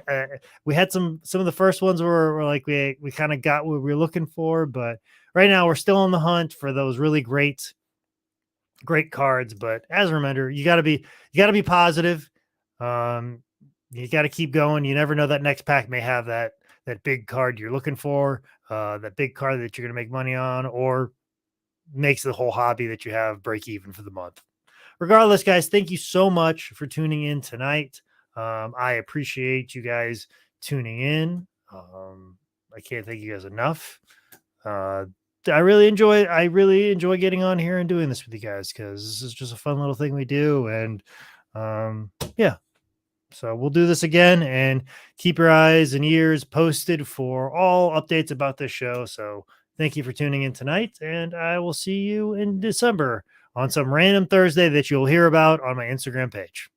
We had some of the first ones were like we kind of got what we were looking for, but right now we're still on the hunt for those really great cards. But as a reminder, you got to be positive. You got to keep going. You never know, that next pack may have that big card you're looking for, that big card that you're going to make money on, or makes the whole hobby that you have break even for the month. Regardless, guys, thank you so much for tuning in tonight. I appreciate you guys tuning in. I can't thank you guys enough. I really enjoy getting on here and doing this with you guys because this is just a fun little thing we do. And yeah. So we'll do this again and keep your eyes and ears posted for all updates about this show. So thank you for tuning in tonight, and I will see you in December on some random Thursday that you'll hear about on my Instagram page.